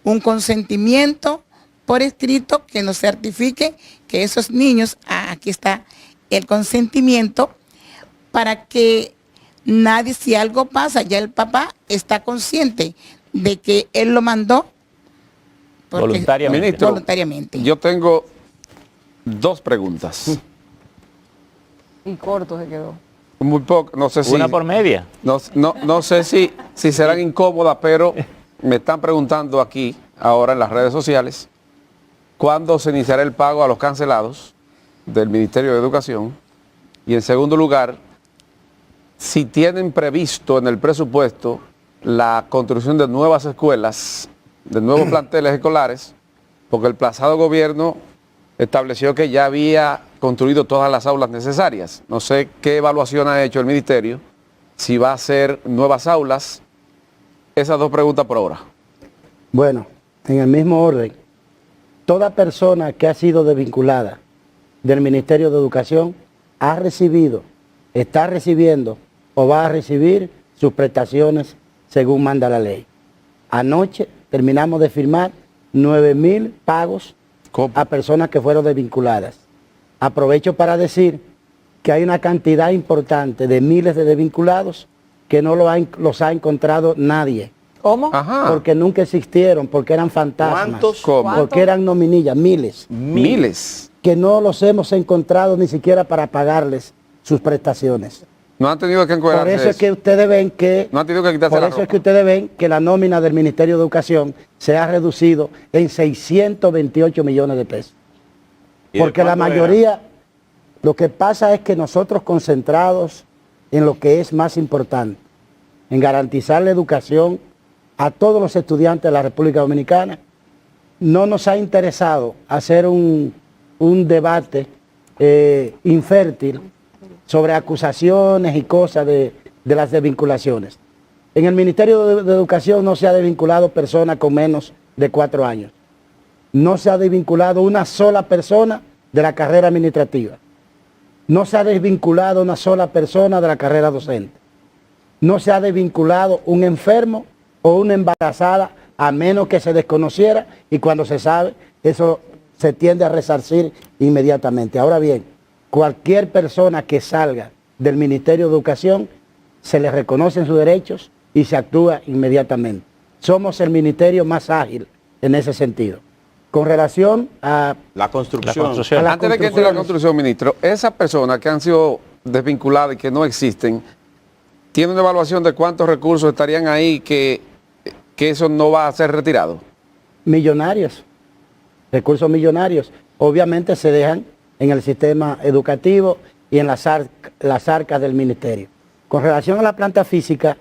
un consentimiento por escrito que nos certifique que esos niños, aquí está el consentimiento, para que nadie, si algo pasa, ya el papá está consciente de que él lo mandó voluntariamente. Ministro, voluntariamente. Yo tengo 2 preguntas. Y corto se quedó. Muy poco, no sé si... Una por media. No sé si serán incómodas, pero me están preguntando aquí, ahora en las redes sociales, ¿cuándo se iniciará el pago a los cancelados del Ministerio de Educación? Y en segundo lugar, si tienen previsto en el presupuesto la construcción de nuevas escuelas, de nuevos planteles escolares, porque el pasado gobierno estableció que ya había construido todas las aulas necesarias. No sé qué evaluación ha hecho el ministerio, si va a hacer nuevas aulas. Esas 2 preguntas por ahora. Bueno, en el mismo orden, toda persona que ha sido desvinculada del Ministerio de Educación ha recibido, está recibiendo o va a recibir sus prestaciones según manda la ley. Anoche terminamos de firmar 9,000 pagos a personas que fueron desvinculadas. Aprovecho para decir que hay una cantidad importante de miles de desvinculados que no los ha encontrado nadie. ¿Cómo? Ajá. Porque nunca existieron, porque eran fantasmas. ¿Cuántos? ¿Cómo? Porque eran nominillas, miles. Miles. Que no los hemos encontrado ni siquiera para pagarles sus prestaciones. No han tenido que Por encuadrarse eso es que ustedes ven que... No han tenido que quitarse Por la eso ropa. es que ustedes ven que la nómina del Ministerio de Educación se ha reducido en 628 millones de pesos. ¿Y de Porque la cuánto era? mayoría, lo que pasa es que nosotros concentrados en lo que es más importante, en garantizar la educación a todos los estudiantes de la República Dominicana, no nos ha interesado hacer un debate infértil sobre acusaciones y cosas de las desvinculaciones. En el Ministerio de Educación no se ha desvinculado personas con menos de 4 años. No se ha desvinculado una sola persona de la carrera administrativa. No se ha desvinculado una sola persona de la carrera docente. No se ha desvinculado un enfermo o una embarazada, a menos que se desconociera, y cuando se sabe, eso se tiende a resarcir inmediatamente. Ahora bien, cualquier persona que salga del Ministerio de Educación, se le reconocen sus derechos y se actúa inmediatamente. Somos el ministerio más ágil en ese sentido. Con relación a La construcción. construcción. a las Antes de que entre la construcciones, construcción, ministro, esas personas que han sido desvinculadas y que no existen, ¿tiene una evaluación de cuántos recursos estarían ahí que eso no va a ser retirado? millonarios, recursos millonarios, obviamente se dejan en el sistema educativo y en las arcas del ministerio. Con relación a la planta física,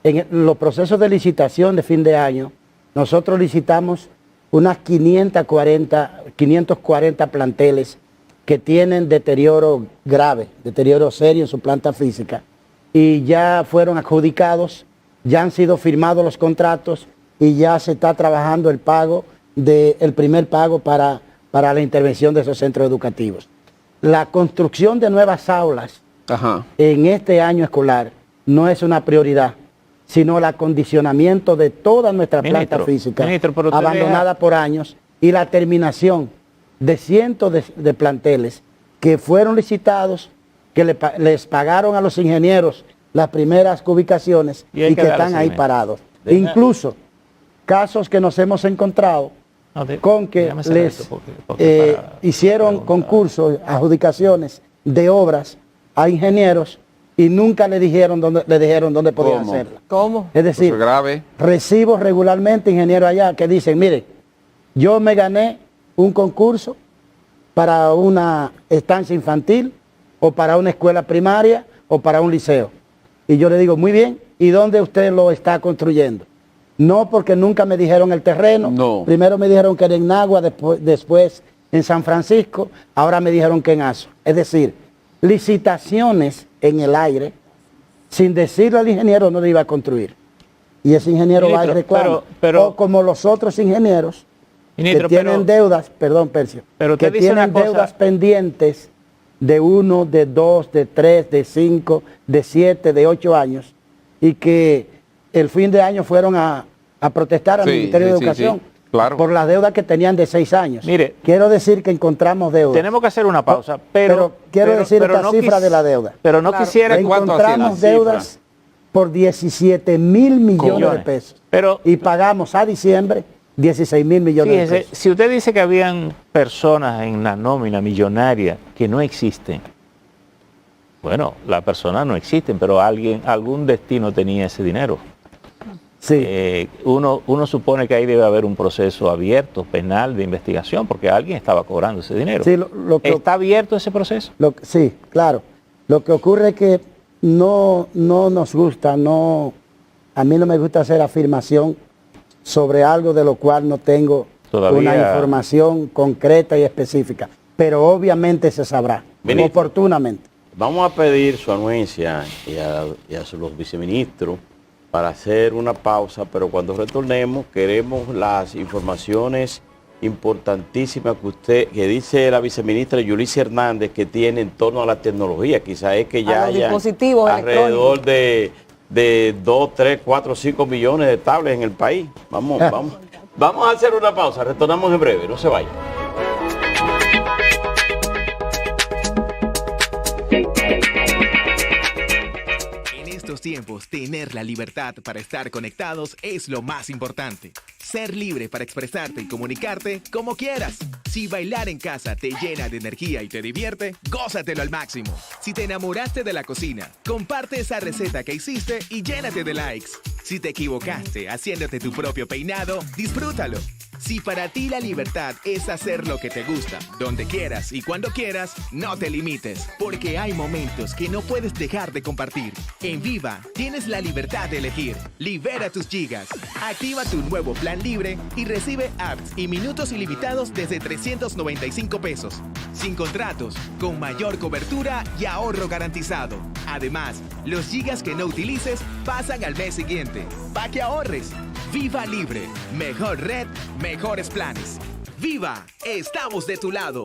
en los procesos de licitación de fin de año, nosotros licitamos unas 540 planteles que tienen deterioro grave, deterioro serio en su planta física, y ya fueron adjudicados, ya han sido firmados los contratos y ya se está trabajando el pago el primer pago para la intervención de esos centros educativos. La construcción de nuevas aulas Ajá. en este año escolar no es una prioridad, sino el acondicionamiento de toda nuestra planta física, Ministro, pero usted abandonada por años, y la terminación de cientos de planteles que fueron licitados, que les pagaron a los ingenieros las primeras ubicaciones Y hay y que que darle están ahí seguimiento. parados. Deja- Incluso casos que nos hemos encontrado con que déjame cerrar les esto porque hicieron preguntar. concursos, adjudicaciones de obras a ingenieros y nunca le dijeron dónde podía ¿Cómo? hacerla. ¿Cómo? Es decir, Eso es grave. recibo regularmente ingenieros allá que dicen, mire, yo me gané un concurso para una estancia infantil o para una escuela primaria o para un liceo. Y yo le digo, muy bien, ¿y dónde usted lo está construyendo? No, porque nunca me dijeron el terreno. No. Primero me dijeron que era en Nagua, después en San Francisco, ahora me dijeron que en Azo. Es decir, licitaciones en el aire, sin decirle al ingeniero no le iba a construir. Y ese ingeniero va y Ministro, reclama. pero- o como los otros ingenieros Ministro, que tienen deudas, perdón, Percio, pero usted que dice tienen una cosa- deudas pendientes de 1, de 2, de 3, de 5, de 7, de 8 años, y que el fin de año fueron a protestar al Sí, Ministerio de sí, sí, Educación sí, claro. por las deudas que tenían de 6 años. Mire, quiero decir que encontramos deudas. Tenemos que hacer una pausa, pero quiero decir esta cifra de la deuda. Pero no Claro. quisiera... ¿En cuánto asciende? Encontramos La cifra. deudas por 17 mil millones de pesos. Pero Y pagamos a diciembre 16 mil millones de fíjese, pesos. si usted dice que habían personas en la nómina millonaria que no existen, bueno, las personas no existen, pero algún destino tenía ese dinero. Sí. Uno supone que ahí debe haber un proceso abierto, penal, de investigación, porque alguien estaba cobrando ese dinero. Sí, lo que- ¿Está abierto ese proceso? Sí, claro. Lo que ocurre es que no nos gusta, a mí no me gusta hacer afirmación sobre algo de lo cual no tengo Todavía- una información concreta y específica, pero obviamente se sabrá, Ministro. oportunamente. Vamos a pedir su anuencia y a los viceministros para hacer una pausa, pero cuando retornemos queremos las informaciones importantísimas que dice la viceministra Yulicia Hernández que tiene en torno a la tecnología. Quizá es que ya A los haya dispositivos alrededor de 2, 3, 4, 5 millones de tablets en el país. Vamos a hacer una pausa, retornamos en breve, no se vayan. En estos tiempos, tener la libertad para estar conectados es lo más importante. Ser libre para expresarte y comunicarte como quieras. Si bailar en casa te llena de energía y te divierte, gózatelo al máximo. Si te enamoraste de la cocina, comparte esa receta que hiciste y llénate de likes. Si te equivocaste haciéndote tu propio peinado, disfrútalo. Si para ti la libertad es hacer lo que te gusta, donde quieras y cuando quieras, no te limites, porque hay momentos que no puedes dejar de compartir. En Viva tienes la libertad de elegir. Libera tus gigas. Activa tu nuevo plan libre y recibe apps y minutos ilimitados desde 395 pesos. Sin contratos, con mayor cobertura y ahorro garantizado. Además, los gigas que no utilices pasan al mes siguiente. Pa' que ahorres. Viva Libre. Mejor red, mejores planes. ¡Viva! Estamos de tu lado.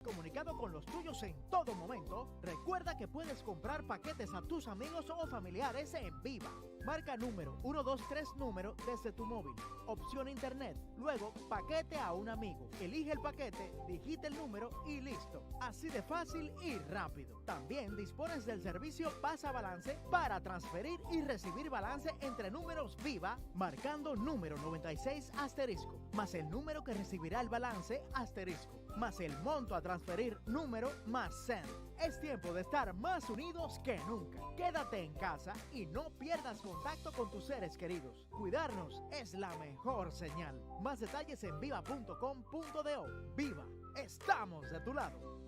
Comunicado con los tuyos en todo momento, recuerda que puedes comprar paquetes a tus amigos o familiares en Viva. Marca número 123 número desde tu móvil. Opción internet. Luego, paquete a un amigo. Elige el paquete, digita el número y listo. Así de fácil y rápido. También dispones del servicio Pasa Balance para transferir y recibir balance entre números Viva, marcando número 96 asterisco, más el número que recibirá el balance asterisco, más el monto a transferir número más send. Es tiempo de estar más unidos que nunca. Quédate en casa y no pierdas contacto con tus seres queridos. Cuidarnos es la mejor señal. Más detalles en viva.com.do. Viva, estamos de tu lado.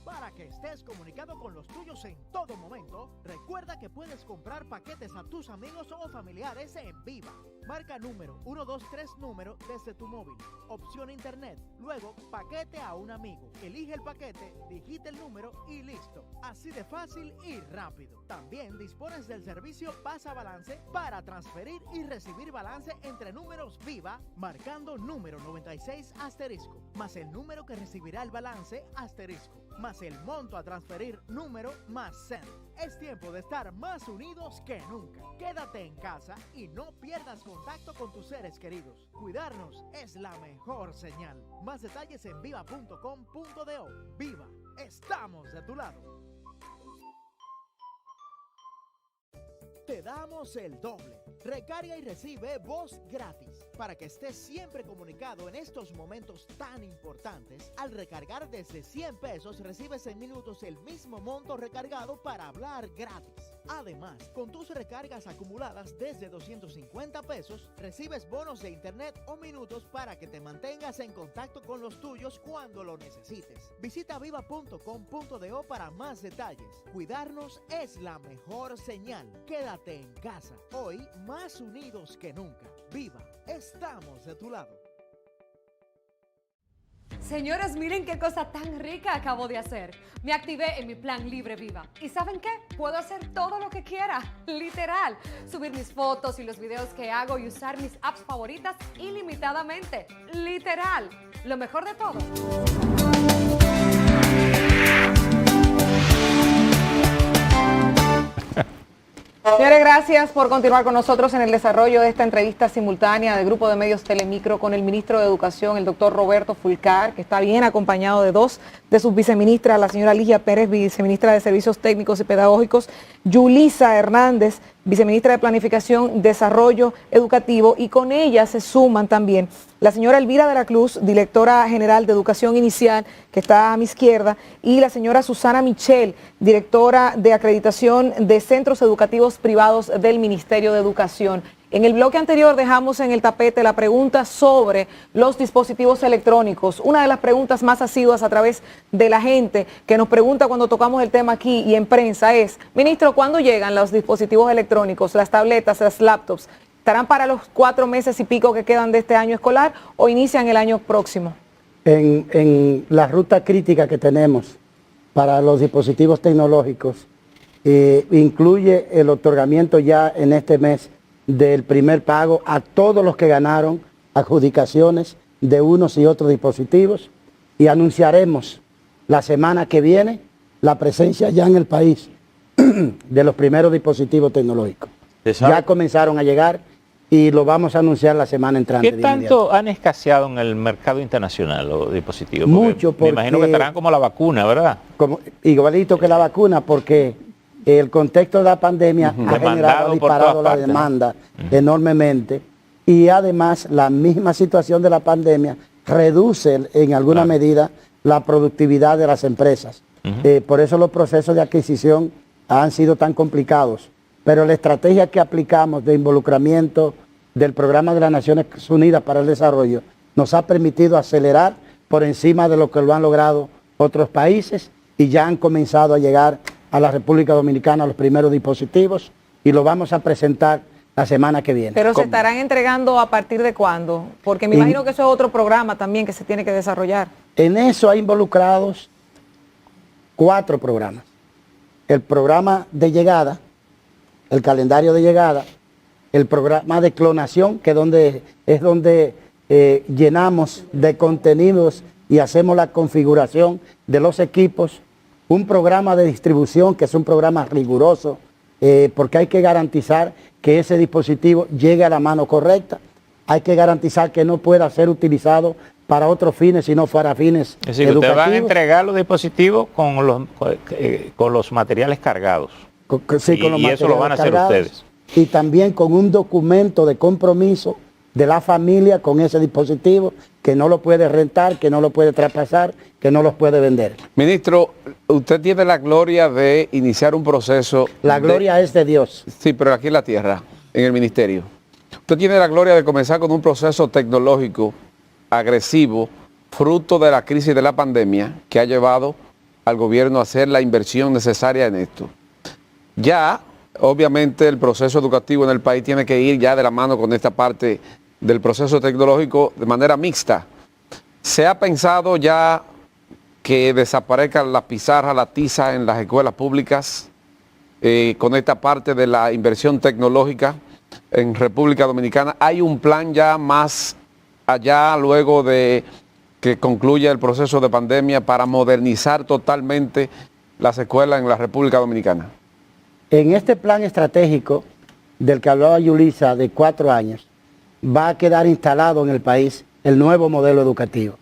Para que estés comunicado con los tuyos en todo todo momento, recuerda que puedes comprar paquetes a tus amigos o familiares en Viva. Marca número 123 número desde tu móvil. Opción internet. Luego, paquete a un amigo. Elige el paquete, digita el número y listo. Así de fácil y rápido. También dispones del servicio Pasa Balance para transferir y recibir balance entre números Viva, marcando número 96 asterisco, más el número que recibirá el balance asterisco, más el monto a transferir número más cent. Es tiempo de estar más unidos que nunca. Quédate en casa y no pierdas contacto con tus seres queridos. Cuidarnos es la mejor señal. Más detalles en viva.com.do. Viva, estamos de tu lado. Te damos el doble. Recarga y recibe voz gratis para que estés siempre comunicado en estos momentos tan importantes. Al recargar desde 100 pesos recibes en minutos el mismo monto recargado para hablar gratis. Además, con tus recargas acumuladas desde 250 pesos, recibes bonos de internet o minutos para que te mantengas en contacto con los tuyos cuando lo necesites. Visita viva.com.do para más detalles. Cuidarnos es la mejor señal. Quédate en casa. Hoy más unidos que nunca. Viva, estamos de tu lado. Señores, miren qué cosa tan rica acabo de hacer. Me activé en mi plan Libre Viva. ¿Y saben qué? Puedo hacer todo lo que quiera, literal. Subir mis fotos y los videos que hago y usar mis apps favoritas ilimitadamente, literal. Lo mejor de todo. Señores, gracias por continuar con nosotros en el desarrollo de esta entrevista simultánea del Grupo de Medios Telemicro con el ministro de Educación, el doctor Roberto Fulcar, que está bien acompañado de dos de sus viceministras, la señora Ligia Pérez, viceministra de Servicios Técnicos y Pedagógicos, Yulisa Hernández, viceministra de Planificación, Desarrollo Educativo, y con ella se suman también la señora Elvira de la Cruz, directora general de Educación Inicial, que está a mi izquierda, y la señora Susana Michel, directora de Acreditación de Centros Educativos Privados del Ministerio de Educación. En el bloque anterior dejamos en el tapete la pregunta sobre los dispositivos electrónicos. Una de las preguntas más asiduas a través de la gente que nos pregunta cuando tocamos el tema aquí y en prensa es: ministro, ¿cuándo llegan los dispositivos electrónicos, las tabletas, las laptops? ¿Estarán para los 4 meses y pico que quedan de este año escolar o inician el año próximo? En la ruta crítica que tenemos para los dispositivos tecnológicos, incluye el otorgamiento ya en este mes del primer pago a todos los que ganaron adjudicaciones de unos y otros dispositivos, y anunciaremos la semana que viene la presencia ya en el país de los primeros dispositivos tecnológicos. Ya comenzaron a llegar y lo vamos a anunciar la semana entrante. ¿Qué tanto han escaseado en el mercado internacional los dispositivos? Mucho, porque me imagino que estarán como la vacuna, ¿verdad? Igualito que la vacuna, porque el contexto de la pandemia ha generado, disparado la demanda enormemente, y además la misma situación de la pandemia reduce en alguna medida la productividad de las empresas. Por eso los procesos de adquisición han sido tan complicados. Pero la estrategia que aplicamos de involucramiento del Programa de las Naciones Unidas para el Desarrollo nos ha permitido acelerar por encima de lo que lo han logrado otros países, y ya han comenzado a llegar a la República Dominicana los primeros dispositivos, y lo vamos a presentar la semana que viene. ¿Pero se estarán entregando a partir de cuándo? Porque me imagino que eso es otro programa también que se tiene que desarrollar. En eso hay involucrados 4 programas. El programa de llegada, el calendario de llegada, el programa de clonación, que es donde llenamos de contenidos y hacemos la configuración de los equipos, un programa de distribución, que es un programa riguroso, porque hay que garantizar que ese dispositivo llegue a la mano correcta, hay que garantizar que no pueda ser utilizado para otros fines, sino para fines es decir, educativos. Ustedes van a entregar los dispositivos con los materiales cargados. Sí, con los y eso lo van a hacer ustedes. Y también con un documento de compromiso de la familia con ese dispositivo, que no lo puede rentar, que no lo puede traspasar, que no los puede vender. Ministro, usted tiene la gloria de iniciar un proceso. La gloria es de Dios. Sí, pero aquí en la tierra, en el ministerio. Usted tiene la gloria de comenzar con un proceso tecnológico agresivo, fruto de la crisis de la pandemia, que ha llevado al gobierno a hacer la inversión necesaria en esto. Ya, obviamente, el proceso educativo en el país tiene que ir ya de la mano con esta parte del proceso tecnológico de manera mixta. ¿Se ha pensado ya que desaparezcan las pizarras, la tiza en las escuelas públicas con esta parte de la inversión tecnológica en República Dominicana? ¿Hay un plan ya más allá luego de que concluya el proceso de pandemia para modernizar totalmente las escuelas en la República Dominicana? En este plan estratégico del que hablaba Yulisa de 4 años, va a quedar instalado en el país el nuevo modelo educativo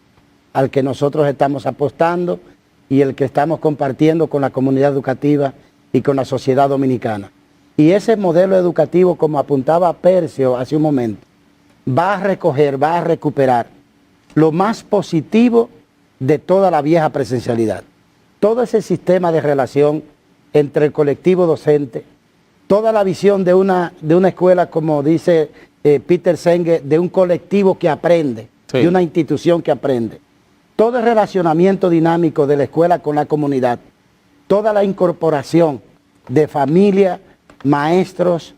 al que nosotros estamos apostando y el que estamos compartiendo con la comunidad educativa y con la sociedad dominicana. Y ese modelo educativo, como apuntaba Percio hace un momento, va a recoger, va a recuperar lo más positivo de toda la vieja presencialidad. Todo ese sistema de relación entre el colectivo docente, toda la visión de una escuela, como dice Peter Senge, de un colectivo que aprende, sí, de una institución que aprende. Todo el relacionamiento dinámico de la escuela con la comunidad, toda la incorporación de familia, maestros,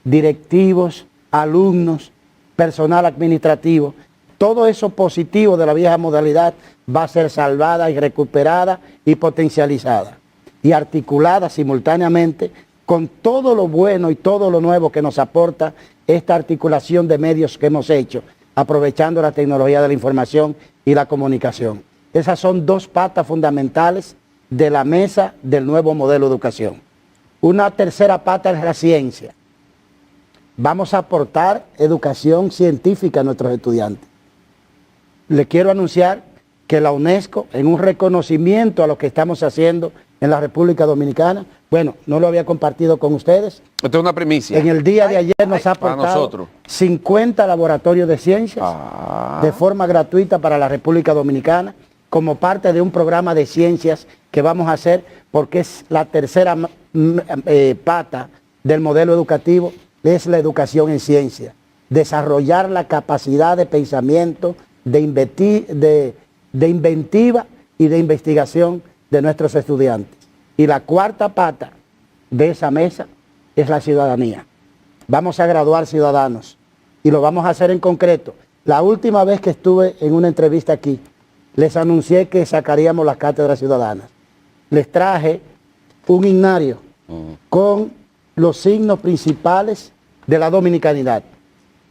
directivos, alumnos, personal administrativo, todo eso positivo de la vieja modalidad va a ser salvada y recuperada y potencializada y articulada simultáneamente con todo lo bueno y todo lo nuevo que nos aporta esta articulación de medios que hemos hecho, aprovechando la tecnología de la información y la comunicación. Esas son 2 patas fundamentales de la mesa del nuevo modelo de educación. Una tercera pata es la ciencia. Vamos a aportar educación científica a nuestros estudiantes. Le quiero anunciar que la UNESCO, en un reconocimiento a lo que estamos haciendo en la República Dominicana, bueno, no lo había compartido con ustedes. Esto es una primicia. En el día de ayer nos ha aportado 50 laboratorios de ciencias de forma gratuita para la República Dominicana, como parte de un programa de ciencias que vamos a hacer, porque es la tercera pata del modelo educativo, es la educación en ciencia. Desarrollar la capacidad de pensamiento, de inventiva y de investigación de nuestros estudiantes. Y la cuarta pata de esa mesa es la ciudadanía. Vamos a graduar ciudadanos y lo vamos a hacer en concreto. La última vez que estuve en una entrevista aquí, les anuncié que sacaríamos las cátedras ciudadanas. Les traje un himnario con los signos principales de la dominicanidad.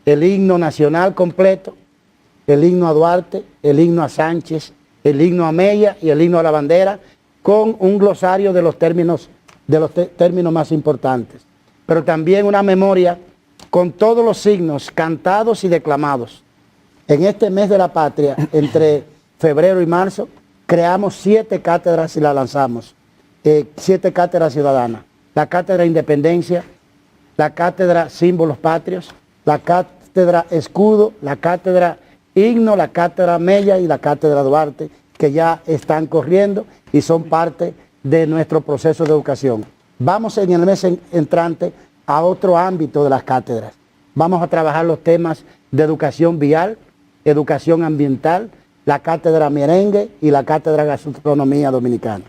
El himno nacional completo, el himno a Duarte, el himno a Sánchez, el himno a Mella y el himno a la bandera, con un glosario de los términos más importantes. Pero también una memoria con todos los signos cantados y declamados. En este mes de la patria, entre febrero y marzo, creamos 7 cátedras y las lanzamos. 7 cátedras ciudadanas. La cátedra Independencia, la cátedra Símbolos Patrios, la cátedra Escudo, la cátedra Himno, la cátedra Mella y la cátedra Duarte, que ya están corriendo y son parte de nuestro proceso de educación. Vamos en el mes entrante a otro ámbito de las cátedras. Vamos a trabajar los temas de educación vial, educación ambiental, la cátedra merengue y la cátedra gastronomía dominicana.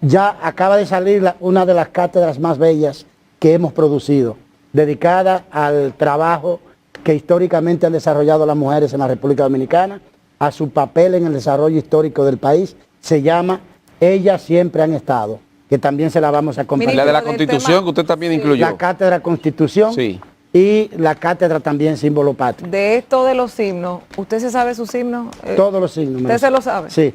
Ya acaba de salir una de las cátedras más bellas que hemos producido, dedicada al trabajo que históricamente han desarrollado las mujeres en la República Dominicana, a su papel en el desarrollo histórico del país. Se llama Ellas Siempre Han Estado, que también se la vamos a compartir. La de la Constitución, que usted también incluyó. La cátedra Constitución, sí, y la cátedra también Símbolo Patrio. De esto de los himnos, ¿usted se sabe sus himnos? Todos los himnos. ¿Usted se lo sabe? Sí.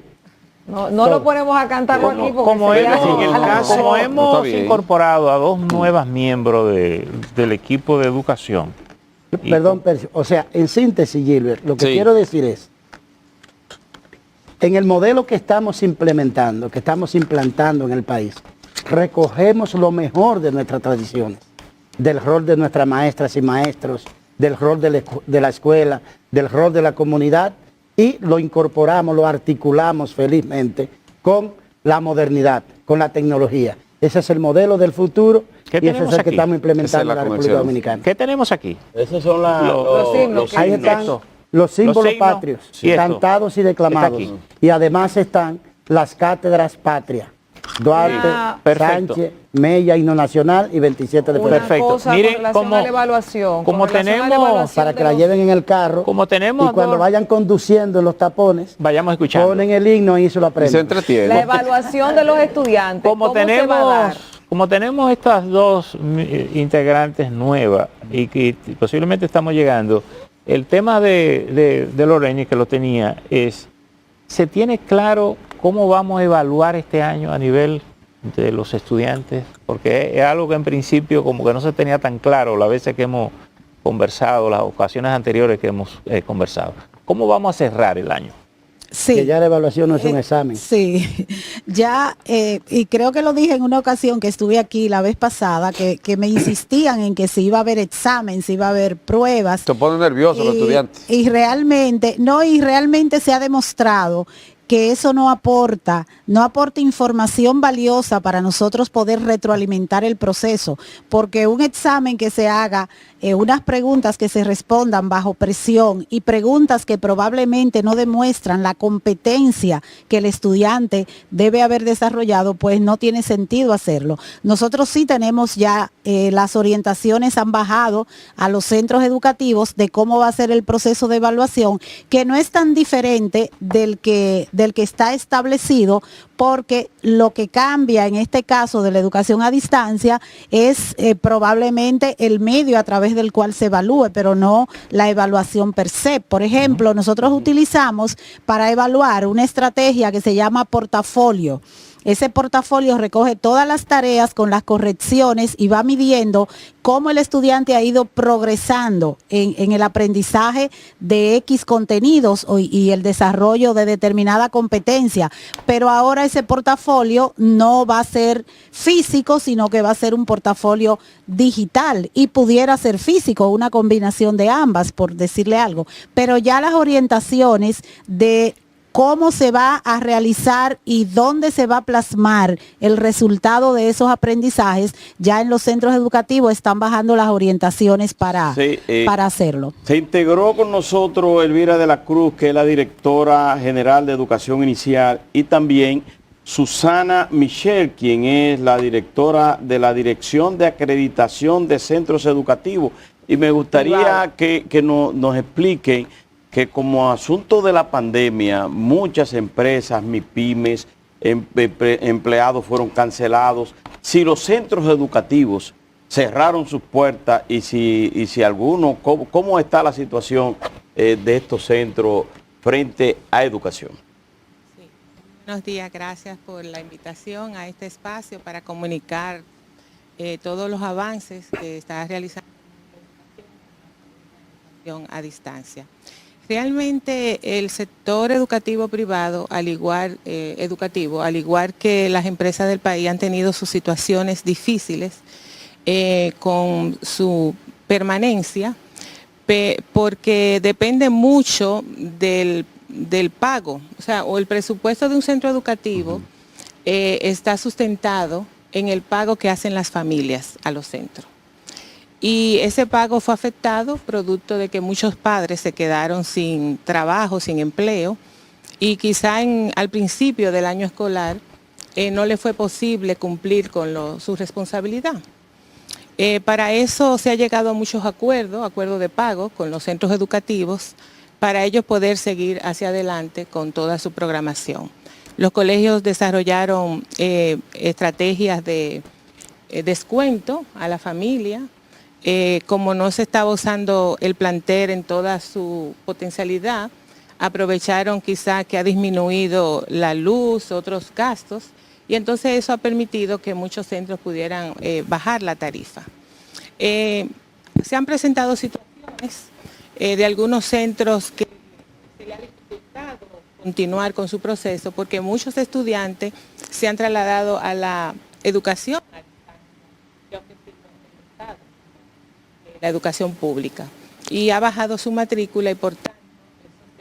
No lo ponemos a cantar aquí porque como hemos bien. incorporado a 2 nuevas miembros del equipo de educación. Perdón, Percio. O sea, en síntesis, Gilbert, lo que Sí. quiero decir es, en el modelo que estamos implementando, que estamos implantando en el país, recogemos lo mejor de nuestras tradiciones, del rol de nuestras maestras y maestros, del rol de la escuela, del rol de la comunidad, y lo incorporamos, lo articulamos felizmente con la modernidad, con la tecnología. Ese es el modelo del futuro y ese es el que estamos implementando en la República Dominicana. ¿Qué tenemos aquí? Esos son los himnos. Ahí están los símbolos patrios, sí, cantados y declamados. Y además están las cátedras patria, Duarte, Perfecto. Sánchez, Mella, Himno Nacional y 27 de febrero. Perfecto. Cosa Miren, con relación a la evaluación. como con relación a la tenemos- evaluación Para de que la los- lleven en el carro. Como tenemos y cuando dos- vayan conduciendo en los tapones, Vayamos escuchando. ponen el himno y se lo Y se aprenden. entretiene. La evaluación de los estudiantes. Como ¿cómo se va a dar? como tenemos estas dos integrantes nuevas y que posiblemente estamos llegando, el tema de Loreni, que lo tenía, es, ¿se tiene claro cómo vamos a evaluar este año a nivel de los estudiantes? Porque es algo que en principio como que no se tenía tan claro las veces que hemos conversado, las ocasiones anteriores que hemos conversado. ¿Cómo vamos a cerrar el año? Sí. Que ya la evaluación no es un examen. Sí, ya, y creo que lo dije en una ocasión que estuve aquí la vez pasada, que me insistían en que si iba a haber examen, si iba a haber pruebas. Se ponen nerviosos los estudiantes. Y realmente se ha demostrado que eso no aporta información valiosa para nosotros poder retroalimentar el proceso, porque un examen que se haga, unas preguntas que se respondan bajo presión y preguntas que probablemente no demuestran la competencia que el estudiante debe haber desarrollado, pues no tiene sentido hacerlo. Nosotros sí tenemos ya, las orientaciones han bajado a los centros educativos de cómo va a ser el proceso de evaluación, que no es tan diferente del que está establecido, porque lo que cambia en este caso de la educación a distancia es probablemente el medio a través del cual se evalúe, pero no la evaluación per se. Por ejemplo, nosotros utilizamos para evaluar una estrategia que se llama portafolio. Ese portafolio recoge todas las tareas con las correcciones y va midiendo cómo el estudiante ha ido progresando en el aprendizaje de X contenidos y el desarrollo de determinada competencia. Pero ahora ese portafolio no va a ser físico, sino que va a ser un portafolio digital y pudiera ser físico, una combinación de ambas, por decirle algo. Pero ya las orientaciones de cómo se va a realizar y dónde se va a plasmar el resultado de esos aprendizajes, ya en los centros educativos están bajando las orientaciones para hacerlo. Se integró con nosotros Elvira de la Cruz, que es la directora general de Educación Inicial, y también Susana Michel, quien es la directora de la Dirección de Acreditación de Centros Educativos. Y me gustaría que nos expliquen que como asunto de la pandemia, muchas empresas, MIPYMES, empleados fueron cancelados. Si los centros educativos cerraron sus puertas y si alguno, ¿cómo está la situación de estos centros frente a educación? Sí. Buenos días, gracias por la invitación a este espacio para comunicar todos los avances que está realizando la educación a distancia. Realmente el sector educativo privado, al igual que las empresas del país, han tenido sus situaciones difíciles con su permanencia, porque depende mucho del pago, o el presupuesto de un centro educativo está sustentado en el pago que hacen las familias a los centros. Y ese pago fue afectado producto de que muchos padres se quedaron sin trabajo, sin empleo, y quizá al principio del año escolar no le fue posible cumplir con su responsabilidad. Para eso se ha llegado a muchos acuerdos de pago con los centros educativos, para ellos poder seguir hacia adelante con toda su programación. Los colegios desarrollaron estrategias de descuento a la familia. Como no se estaba usando el plantel en toda su potencialidad, aprovecharon quizá que ha disminuido la luz, otros gastos, y entonces eso ha permitido que muchos centros pudieran bajar la tarifa. Se han presentado situaciones de algunos centros que se le ha dificultado continuar con su proceso porque muchos estudiantes se han trasladado a la educación, la educación pública, y ha bajado su matrícula y por tanto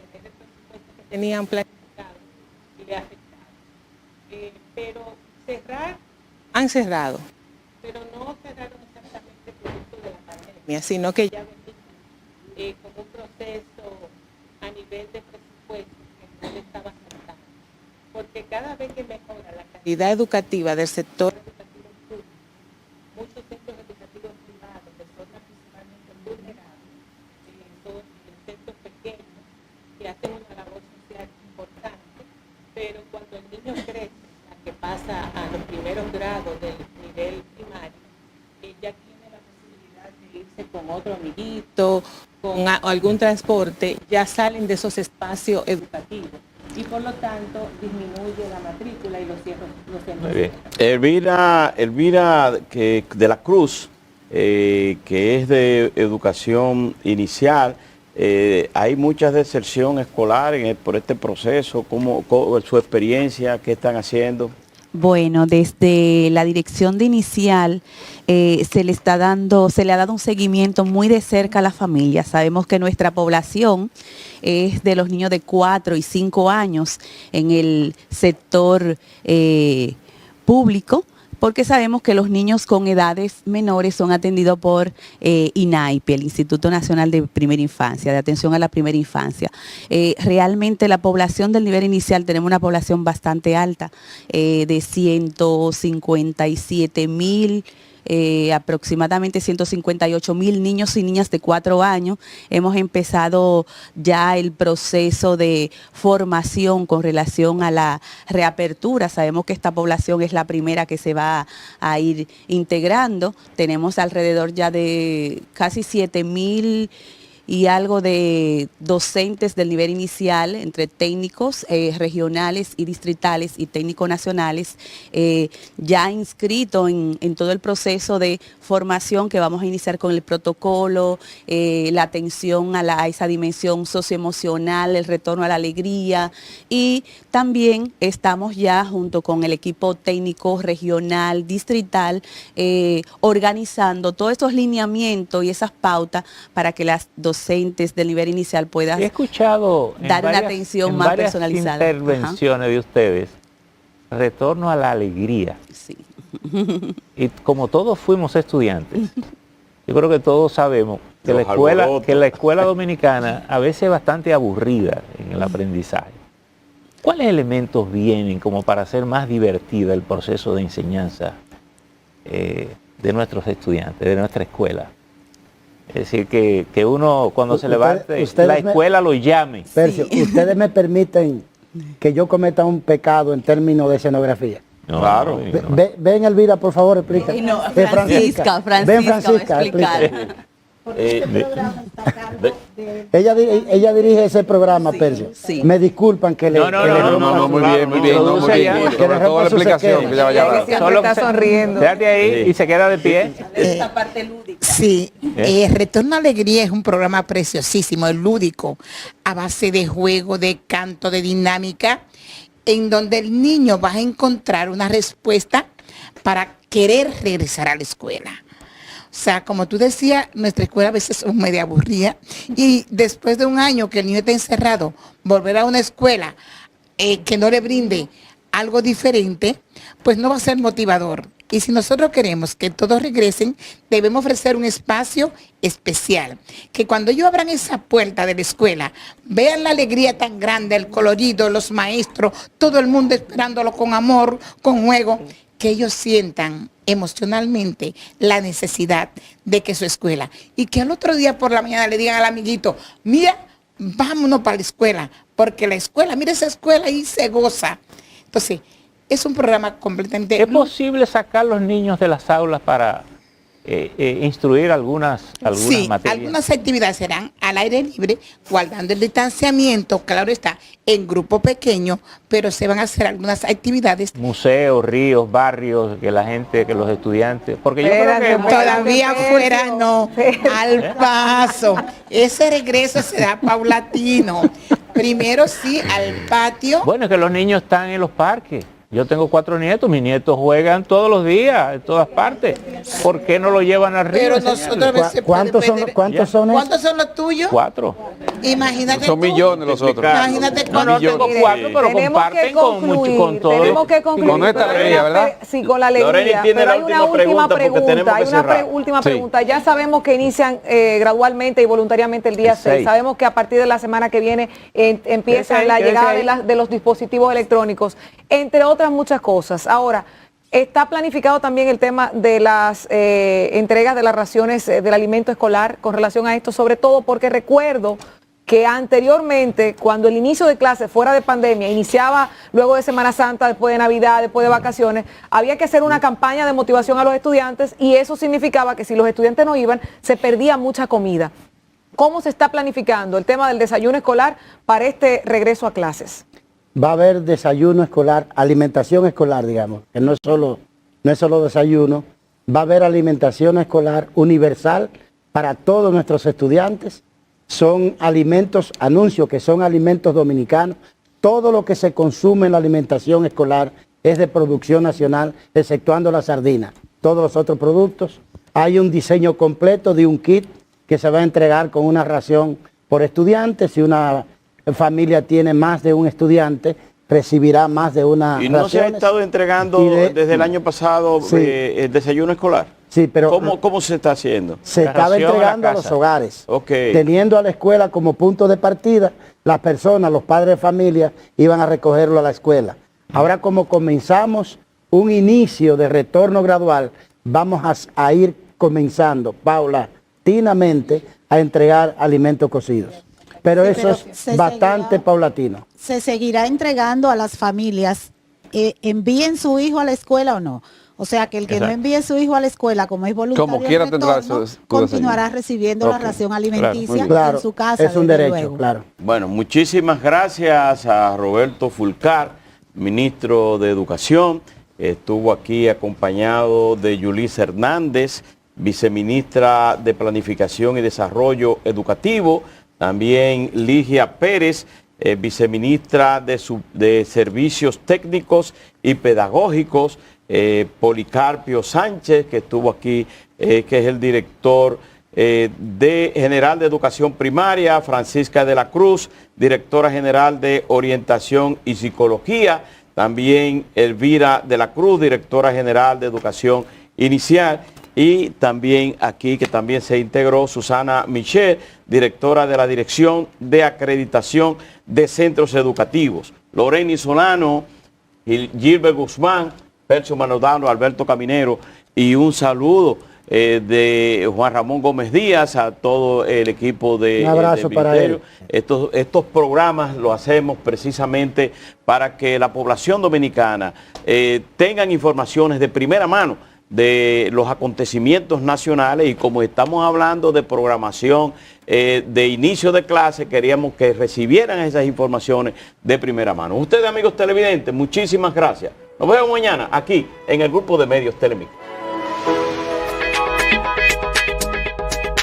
el presupuesto que tenían planificado le ha afectado. Pero han cerrado, pero no cerraron exactamente producto de la pandemia, sino que ya venían como un proceso a nivel de presupuesto que no le estaba afectando. porque cada vez que mejora la calidad educativa del sector educativo público, muchos centros educativos privados que son principalmente vulnerables, son centros pequeños que hacen una labor social importante, pero cuando el niño crece, que pasa a los primeros grados del nivel primario, ya tiene la posibilidad de irse con otro amiguito, con algún transporte, ya salen de esos espacios educativos y por lo tanto disminuye la matrícula y los centros. Muy bien. Elvira que de la Cruz, que es de educación inicial, hay mucha deserción escolar por este proceso. ¿Cómo su experiencia? ¿Qué están haciendo? Bueno, desde la dirección de inicial se le ha dado un seguimiento muy de cerca a las familias. Sabemos que nuestra población es de los niños de 4 y 5 años en el sector público, porque sabemos que los niños con edades menores son atendidos por INAIPI, el Instituto Nacional de Primera Infancia, de Atención a la Primera Infancia. Realmente la población del nivel inicial, tenemos una población bastante alta, de 157,000, aproximadamente 158,000 niños y niñas de 4 años. Hemos empezado ya el proceso de formación con relación a la reapertura. Sabemos que esta población es la primera que se va a ir integrando. Tenemos alrededor ya de casi 7,000 y algo de docentes del nivel inicial, entre técnicos regionales y distritales y técnicos nacionales, ya inscritos en todo el proceso de formación que vamos a iniciar con el protocolo, la atención a esa dimensión socioemocional, el retorno a la alegría, y también estamos ya junto con el equipo técnico regional, distrital, organizando todos estos lineamientos y esas pautas para que las docentes del nivel inicial puedan dar una atención más personalizada. Intervenciones de ustedes, retorno a la alegría. Sí. Y como todos fuimos estudiantes, yo creo que todos sabemos que la escuela dominicana a veces es bastante aburrida en el aprendizaje. ¿Cuáles elementos vienen como para hacer más divertida el proceso de enseñanza de nuestros estudiantes, de nuestra escuela? Es decir, que uno cuando se levante, la escuela lo llame. Percio, ¿ustedes me permiten que yo cometa un pecado en términos de escenografía? No, claro. Ven, Elvira, por favor, explica. No, Francisca, ven, Francisca, explica. Ella dirige ese programa, sí, Percio. Sí. Me disculpan que le... No, muy bien. Que le toda la explicación. Solo está sonriendo. Quédate ahí y se queda de pie. Esta parte lúdica. Sí, Retorno a Alegría es un programa preciosísimo, lúdico, a base de juego, de canto, de dinámica, en donde el niño va a encontrar una respuesta para querer regresar a la escuela. O sea, como tú decías, nuestra escuela a veces es medio aburrida y después de un año que el niño está encerrado, volver a una escuela que no le brinde algo diferente, pues no va a ser motivador. Y si nosotros queremos que todos regresen, debemos ofrecer un espacio especial. Que cuando ellos abran esa puerta de la escuela, vean la alegría tan grande, el colorido, los maestros, todo el mundo esperándolo con amor, con juego, que ellos sientan emocionalmente la necesidad de que su escuela, y que al otro día por la mañana le digan al amiguito, mira, vámonos para la escuela, porque la escuela, mira esa escuela y se goza. Entonces, es un programa completamente... ¿Es posible sacar los niños de las aulas para instruir algunas materias? Algunas actividades serán al aire libre, guardando el distanciamiento, claro está, en grupo pequeño, pero se van a hacer algunas actividades. Museos, ríos, barrios, que los estudiantes... Porque yo creo que todavía afuera no, al paso. Ese regreso será paulatino. Primero sí, al patio. Bueno, es que los niños están en los parques. Yo tengo 4 nietos, mis nietos juegan todos los días, en todas partes. ¿Por qué no lo llevan al río? Pero nosotros ¿Cuántos son los tuyos? 4. Imagínate Son tú. millones los otros. Imagínate No, no, tengo 4, pero comparten con todo. Tenemos que concluir. Con esta alegría, ¿verdad? Sí, con la alegría. Loreni tiene Pero la hay una última última pregunta porque tenemos pregunta. que Hay una cerrar. última Sí. pregunta. Ya sabemos que inician gradualmente y voluntariamente el día 6. Sabemos que a partir de la semana que viene empieza la llegada de los dispositivos electrónicos, entre otras muchas cosas. Ahora, está planificado también el tema de las entregas de las raciones del alimento escolar con relación a esto, sobre todo porque recuerdo que anteriormente, cuando el inicio de clases fuera de pandemia, iniciaba luego de Semana Santa, después de Navidad, después de vacaciones, había que hacer una campaña de motivación a los estudiantes y eso significaba que si los estudiantes no iban, se perdía mucha comida. ¿Cómo se está planificando el tema del desayuno escolar para este regreso a clases? Va a haber desayuno escolar, alimentación escolar, digamos, que no es solo desayuno, va a haber alimentación escolar universal para todos nuestros estudiantes. Son alimentos, anuncio que son alimentos dominicanos. Todo lo que se consume en la alimentación escolar es de producción nacional, exceptuando la sardina. Todos los otros productos. Hay un diseño completo de un kit que se va a entregar con una ración por estudiante. Si una familia tiene más de un estudiante, recibirá más de una ración. ¿Y no se ha estado entregando desde el año pasado el desayuno escolar? Sí, pero ¿Cómo se está haciendo? Se estaba entregando a los hogares, teniendo a la escuela como punto de partida. Las personas, los padres de familia, iban a recogerlo a la escuela. Ahora, como comenzamos un inicio de retorno gradual, vamos a ir comenzando paulatinamente a entregar alimentos cocidos. Pero Sí, eso pero es bastante paulatino. ¿Se seguirá entregando a las familias? ¿Envíen su hijo a la escuela o no? O sea, que el que no envíe su hijo a la escuela, como es voluntario, Como quiera el tendrá retorno, su continuará desayuno. recibiendo la ración alimenticia Claro, en su casa. es un desde derecho, luego. claro. Bueno, muchísimas gracias a Roberto Fulcar, ministro de Educación. Estuvo aquí acompañado de Yulis Hernández, viceministra de Planificación y Desarrollo Educativo. También Ligia Pérez, viceministra de Servicios Técnicos y Pedagógicos. Policarpio Sánchez, que estuvo aquí, que es el director general de Educación Primaria, Francisca de la Cruz, directora general de Orientación y Psicología, también Elvira de la Cruz, directora general de Educación Inicial, y también aquí, que también se integró, Susana Michel, directora de la Dirección de Acreditación de Centros Educativos, Loreni Solano, Gilbert Guzmán, Percio Manodano, Alberto Caminero, y un saludo de Juan Ramón Gómez Díaz a todo el equipo de un abrazo para él. Estos programas lo hacemos precisamente para que la población dominicana tengan informaciones de primera mano de los acontecimientos nacionales, y como estamos hablando de programación de inicio de clase, queríamos que recibieran esas informaciones de primera mano. Ustedes, amigos televidentes, muchísimas gracias. Nos vemos mañana aquí en el grupo de Medios Telemicro.